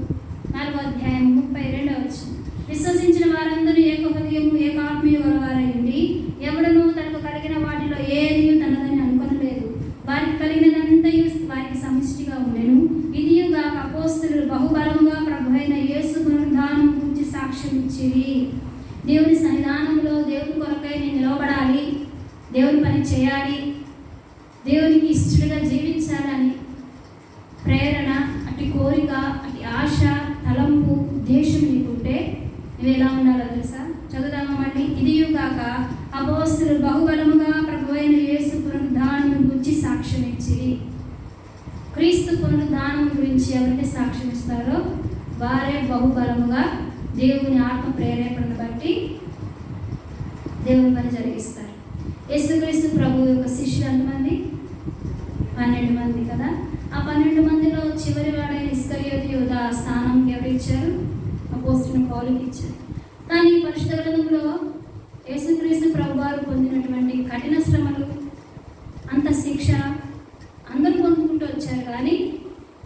4వ అధ్యాయం 32వ వచనం. విశ్వసించిన వారందరూ ఏక హృదయము ఏక ఆత్మీయ గలవారై ఉండి ఎవడనూ తనకు కలిగిన వాటిలో ఏది తనదని అనుకొనలేదు. వారికి కలిగినదంతయు వారికి సమిష్టిగా ఉండెను. ఇదియుగాక అపోస్తలులు బహుబలముగా ప్రభువైన యేసు పునరుద్ధానం గురించి సాక్ష్యం ఇచ్చిరి. దేవుని సన్నిధానంలో దేవుని కొరకై నేను నిలవబడాలి, దేవుని పని చేయాలి, దేవునికి ఇష్టడుగా జీవించాలని ప్రేరణ, అటు కోరిక, అటు ఆశ, తలంపు, ఉద్దేశం నీకుంటే నువ్వు ఎలా ఉండాలో తెలుసా? చదువుదామా మళ్ళీ. ఇదియుగాక అపోస్తలులు బహుబలముగా ప్రభువైన యేసు పునరుద్ధానం గురించి సాక్ష్యం ఇచ్చిరి. క్రీస్తు పునరుద్ధానం గురించి ఎవరైతే సాక్ష్యం ఇస్తారో వారే బహుబలముగా దేవుని ఆత్మ ప్రేరేపణను బట్టి దేవుని పని జరిగిస్తారు. యేసుక్రీస్తు ప్రభు యొక్క శిష్యులు ఎంతమంది? 12 మంది కదా. ఆ 12 మందిలో చివరి వాడైన ఇస్కరియోతు యూదా స్థానం ఎవరు ఇచ్చారు? అపోస్తలుడైన పౌలుకి ఇచ్చారు. కానీ పరిశుద్ధ గ్రంథంలో యేసుక్రీస్తు ప్రభు వారు పొందినటువంటి కఠిన శ్రమలు, అంత శిక్ష అందరూ పొందుకుంటూ వచ్చారు. కానీ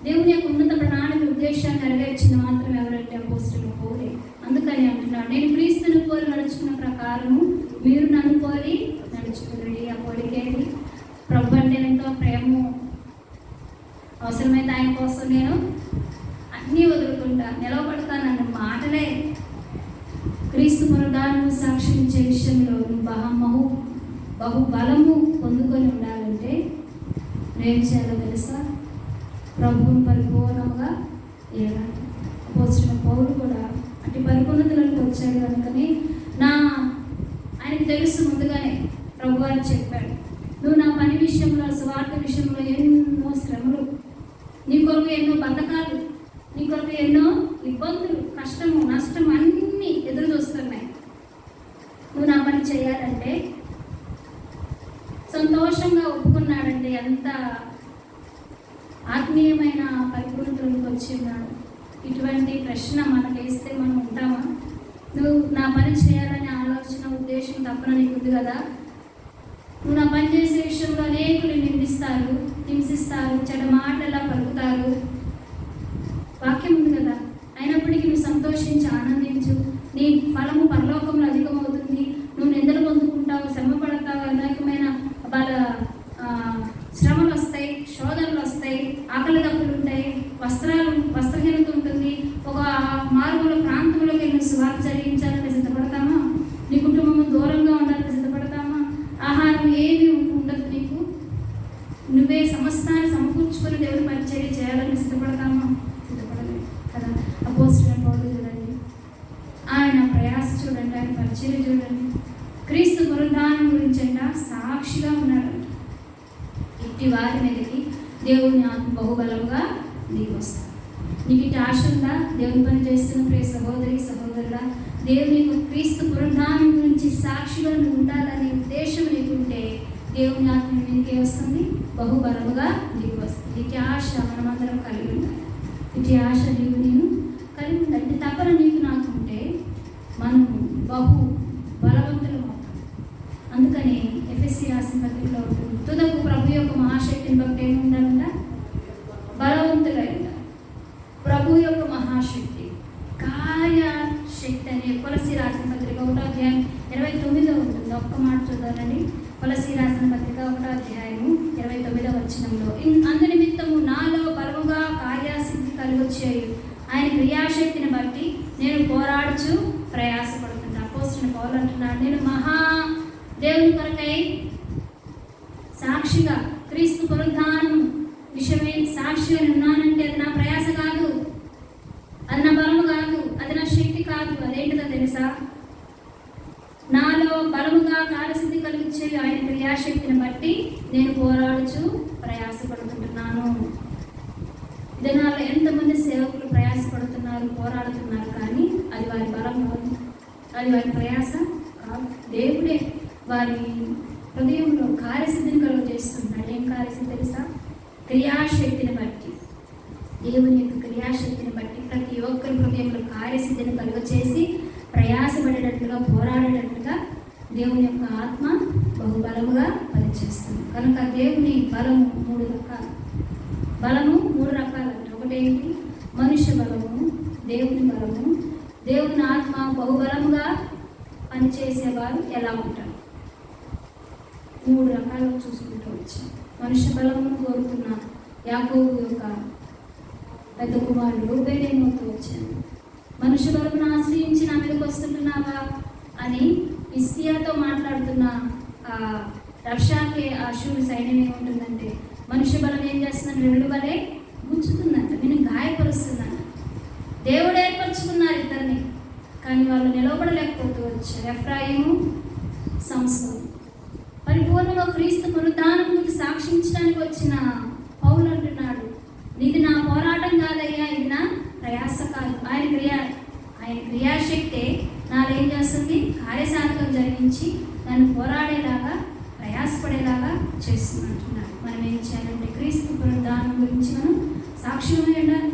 దేవుని యొక్క ఉన్నత ప్రణాళిక ఉద్దేశాన్ని నెరవేర్చింది మాత్రం ఎవరంటే అపోస్తలుడైన పౌలే. అందుకని అంటున్నాడు, నేను క్రీస్తును కోరి నడుచుకున్న ప్రకారము మీరు నన్ను కోరి నడుచుకునండి. ఆ పోలికేంటి? అవసరమైతే ఆయన కోసం నేను అన్నీ వదులుకుంటా, నిలవబడతానన్న మాటలే. క్రీస్తు పునరుద్ధానము సాక్షించే విషయంలో నువ్వు బహుబలము పొందుకొని ఉండాలంటే నేను చేయాలో తెలుసా? ప్రభువును పరిపూర్ణంగా ఏడాలి. అపోస్తలుడైన పౌలు కూడా అటు పరిపూర్ణతలోకి వచ్చాడు కనుకని ఆయనకు తెలుసు ముందుగానే. ప్రభువారు చెప్పాడు, నువ్వు నా పని విషయంలో, స్వార్థ విషయంలో ఎన్నో శ్రమలు, నీ కొరకు ఎన్నో బంధకాలు, నీ కొరకు ఎన్నో ఇబ్బందులు, కష్టము, నష్టం అన్నీ ఎదురు చూస్తున్నాయి. నువ్వు నా పని చేయాలంటే సంతోషంగా ఒప్పుకున్నాడంటే ఎంత ఆత్మీయమైన పరిపూర్ణతలోకి వచ్చి ఉన్నాడు. ఇటువంటి ప్రశ్న మనకు వేస్తే మనం ఉంటామా? నువ్వు నా పని చేయాలనే ఆలోచన, ఉద్దేశం తప్పన నీకుంది కదా. నువ్వు నా పని చేసే విషయంలో అనేకులు నిందిస్తారు, హింసిస్తారు, చెడ మాటలా పలుకుతారు. వాక్యం ఉంది కదా. అయినప్పటికీ నువ్వు సంతోషించి ఆనందించు. నీ ఫలము పరలోకంలో అధికమవుతుంది. నువ్వు నిందలు పొందుకుంటావు, శ్రమ పడతావు, అనేకమైన శ్రమలు వస్తాయి, శోధనలు వస్తాయి, ఆకలి దప్పులు ఉంటాయి, వస్త్రహీనత ఉంటుంది. ఒక మారుమూల ప్రాంతంలోకి వెళ్ళి సువార్త జరిగించాలని సిద్ధపడతామా? నీ కుటుంబము దూరంగా ఉండాలని సిద్ధపడతామా? ఆహారం ఏమీ ఉండదు నీకు, నువ్వే సమస్తాన్ని సమకూర్చుకొని దేవుడి పరిచర్య చేయాలని సిద్ధపడతామా? సిద్ధపడలేదు కదా. అపోస్తలుడైన పౌలు చూడండి, ఆయన ప్రయాస చూడండి, ఆయన పరిచర్య చూడండి. క్రీస్తు పునరుద్ధానం గురించి అంట సాక్షిగా ఉన్నాడంట. ఇట్టి వారి మీదకి దేవుని ఆత్మ బహుబలముగా దిగి వస్తాడు. నీకు ఇటు ఆశ ఉందా? దేవుని పని చేస్తున్న ప్రియ సహోదరి సహోదరుడా, దేవుని క్రీస్తు పునరుద్ధానం గురించి సాక్షిగా నువ్వు ఉండాలనే ఉద్దేశం నీకుంటే దేవుని ఆత్మ మీదకే వస్తుంది, బహుబలముగా దిగి వస్తుంది. ఇటు ఆశ మనమందరం కలిగి ఉండాలి. ఇటు ఆశ నేను కలిగి ఉండాలి. ఇటు తపన నీకు నాకుంటే మనం బహు బలవంతులం అవుతాం. అందుకని ఎఫెసీ రాసిన పత్రికలో ఉంటుంది, తుదకు ప్రభు యొక్క మహాశక్తిని బట్టి ఏమి ఉండాలంట? బలవంతులై ఉండాలి. ప్రభు యొక్క మహాశక్తి, కార్యశక్తి అనే కొలసీ రాసిన పత్రిక 1వ అధ్యాయం 29 ఉంటుంది. ఒక్క మాట చూద్దానండి. కొలసీ రాసిన పత్రిక 1వ అధ్యాయము 29వ వచనంలో, అందు నిమిత్తము నాలో బలముగా కార్యసిద్ధి కలుగొచ్చేయు ఆయన క్రియాశక్తిని బట్టి నేను పోరాడుచు ప్రయాసపడుతున్నా. అపోస్తలుడైన పౌలు అంటున్నాడు, నేను దేవుని కొరకై సాక్షిగా క్రీస్తు పునరుద్ధానం విషయమై సాక్షిగా ఉన్నానంటే అది నా ప్రయాస కాదు, అది నా బలము కాదు, అది నా శక్తి కాదు. అదేంటిదో తెలుసా? నాలో బలముగా కార్యసిద్ధి కలిగించే ఆయన క్రియాశక్తిని బట్టి నేను పోరాడుచు ప్రయాసపడుతుంటున్నాను. దినాల్లో ఎంతమంది సేవకులు ప్రయాసపడుతున్నారు, పోరాడుతున్నారు, కానీ అది వారి బలం కాదు, అది వారి ప్రయాస కాదు. దేవుడే వారి హృదయంలో కార్యసిద్ధిని కలుగ చేస్తున్నాడు. ఏం కార్యసిద్ధి తెలుసా? క్రియాశక్తిని బట్టి, దేవుని యొక్క క్రియాశక్తిని బట్టి ప్రతి ఒక్కరి హృదయంలో కార్యసిద్ధిని కలుగ చేసి ప్రయాసపడేటట్లుగా, పోరాడేటట్లుగా దేవుని యొక్క ఆత్మ బహుబలముగా పనిచేస్తుంది. కనుక దేవుని బలము 3 రకాలు. బలము 3 రకాలంట. ఒకటేంటి? మనుష్య బలము, దేవుని బలము. దేవుని ఆత్మ బహుబలముగా పనిచేసేవారు ఎలా ఉంటారు? 3 రకాలు చూసుకుంటూ వచ్చాం. మనుష్య బలమును కోరుకున్న యాకోబు యొక్క పెద్ద కుమారుడు రూబేనేమవుతూ వచ్చాను. మనుష్య బలమును ఆశ్రయించి నా మీదకి వస్తుంటున్నావా అని ఇస్కియాతో మాట్లాడుతున్న రక్షాకి అశూరు సైన్యం ఏముంటుందంటే, మనుష్య బలం ఏం చేస్తుందంటే 2 వలే గుంచుతుందంట, నేను గాయపరుస్తుందంట. దేవుడు ఏర్పరచుకున్నారు ఇద్దరిని, కానీ వాళ్ళు నిలవబడలేకపోతూ వచ్చారు. ఎఫ్రాయిము, సంసోను. పరిపూర్ణంగా క్రీస్తు పునరుద్ధానానికి సాక్షించడానికి వచ్చిన పౌలు అంటున్నాడు, ఇది నా పోరాటం కాదయ్యా, ఇది నా ప్రయాస కాదు. ఆయన క్రియాశక్తే నాలో ఏం చేస్తుంది? కార్యసాధకం జరిగించి నన్ను పోరాడేలాగా, ప్రయాసపడేలాగా చేస్తుంది అంటున్నాడు. మనం ఏం చేయాలంటే క్రీస్తు పునరుద్ధానం గురించి మనం సాక్ష్యమై ఉండాలి.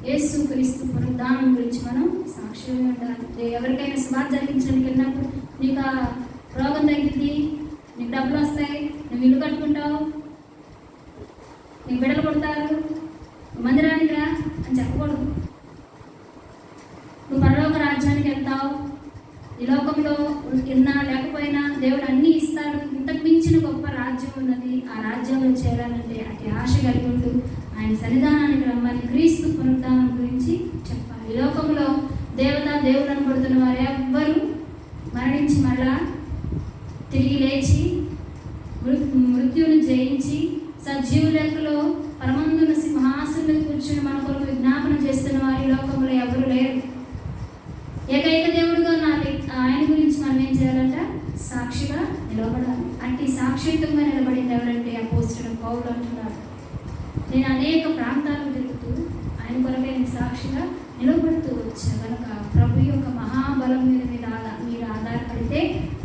యేసు క్రీస్తు పునరుద్ధానం గురించి మనం సాక్ష్యమై ఉండాలి. ఎవరికైనా సువార్త జరిగించడానికి వెళ్ళినప్పుడు నీకు ఆ రోగం తగ్గింది, నీకు డబ్బులు వస్తాయి, నువ్వు ఇల్లు కట్టుకుంటావు, నీకు బిడ్డలు కొడతారు, మందిరానికి రా అని చెప్పకూడదు. నువ్వు పరలోక రాజ్యానికి వెళ్తావు, ఈ లోకంలో ఉన్నా లేకపోయినా దేవుడు అన్నీ ఇస్తాడు, ఇంతకు మించిన గొప్ప రాజ్యం ఉన్నది, ఆ రాజ్యంలో చేరాలంటే అతి ఆశ కలిగి ఉంటూ ఆయన సన్నిధానానికి రమ్మని క్రీస్తు పునరుద్ధానం గురించి చెప్పాలి. ఈ లోకంలో దేవుడు అనబడుతున్న వారు ఎవ్వరు మరణించి మళ్ళా తిరిగి లేచి మృత్యువును జయించి సజీవు లెక్కలో పరమందున సింహాసనం మీద కూర్చుని మన కొరకు విజ్ఞాపన చేస్తున్న వారి లోకంలో ఎవరు లేరు. ఏకైక దేవుడుగా ఆయన గురించి మనం ఏం చేయాలంట? సాక్షిగా నిలబడాలి. అట్టి సాక్షిత్వంగా నిలబడింది ఎవరంటే అపోస్తలుడైన పౌలు అంటున్నాడు, నేను అనేక ప్రాంతాలకు తిరుగుతూ ఆయన కొరకే నేను సాక్షిగా నిలబడుతూ వచ్చా. కనుక ప్రభు యొక్క మహాబలం మీద మీరు ఆధారపడితే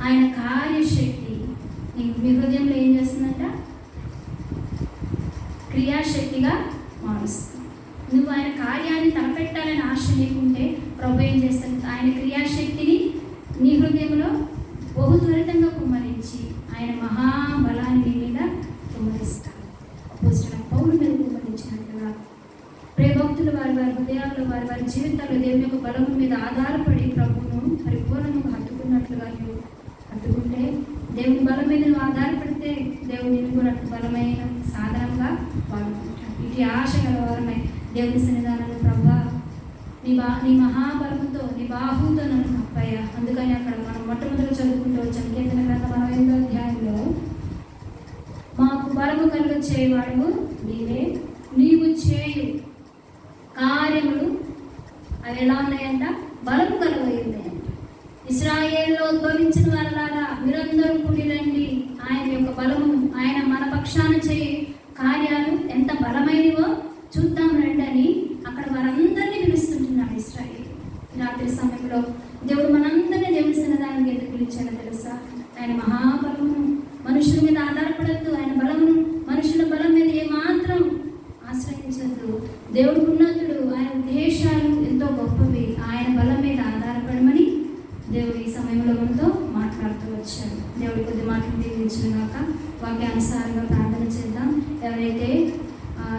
ఆయన కార్యశక్తి మీ హృదయంలో ఏం చేస్తుందంట? క్రియాశక్తిగా మారుస్తుంది. నువ్వు ఆయన కార్యాన్ని తలపెట్టాలని ఆశ నీకుంటే ప్రభు ఏం చేస్తాడు? ఆయన క్రియాశక్తిని నీ హృదయంలో బహు త్వరితంగా కుమ్మరించి ఆయన మహాబలాన్ని నీ మీద కుమ్మరిస్తాడు. అపోస్తలుడైన పౌలు మీద కుమ్మరించినట్లుగా ప్రేమభక్తులు వారి హృదయాల్లో వారి జీవితాల్లో దేవుని యొక్క బలము మీద ఆధారపడి ప్రభువును పరిపూర్ణంగా హత్తుకున్నట్లుగా నువ్వు హత్తుకుంటే, దేవుని బలం మీద నువ్వు ఆధారపడితే దేవుడిని కూడా బలమైన సాధనంగా వాడుకుంటాడు. ఇటు ఆశ గలవారమై దేవుని సన్నిధానంలో ప్రభా నీ మహాబలముతో నీ బాహుతో నన్ను కప్పయ్యా. అందుకని అక్కడ మనం మొట్టమొదటి చదువుకుంటూ వచ్చాం కీర్తన గ్రంథం 45వ అధ్యాయంలో, మాకు బలము కలుగ చేయవాడు నీవే, నీవు చేయు కార్యములు అవి ఎలా ఉన్నాయంట? బలము కలుగయ్యాయంట. ఇశ్రాయేలులో ఉద్భవించిన వారలారా మీరందరూ కూడి రండి, ఆయన యొక్క బలమును, ఆయన మన పక్షాన చేయి కార్యాలు ఎంత బలమైనవో చూద్దాం రండి అని అక్కడ వారందరినీ పిలుస్తుంటున్నాడు ఇశ్రాయేలు. రాత్రి సమయంలో దేవుడు మనందరినీ దేవుని సన్నిధానానికి ఎందుకు పిలిచాడో తెలుసా? ఆయన మహాబలమును, మనుషుల మీద ఆధారపడద్దు. ఆయన బలమును, మనుషుల బలం మీద ఏమాత్రం ఆశ్రయించద్దు. దేవుడు ఉన్నతుడు, ఆయన ఉద్దేశాలు ఎంతో గొప్పవి. ఆయన బలం మీద ఆధారపడమని దేవుడు ఈ సమయంలో మనతో మాట్లాడుతూ వచ్చాడు. దేవుడి కొద్ది మాటలు దీవించినాక వాక్యానుసారంగా ప్రార్థన చేద్దాం. ఎవరైతే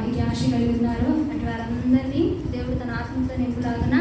ఈ ఆశ కలిగి ఉన్నారో అటు వారందరినీ దేవుడు తన ఆత్మతో నింపులాగా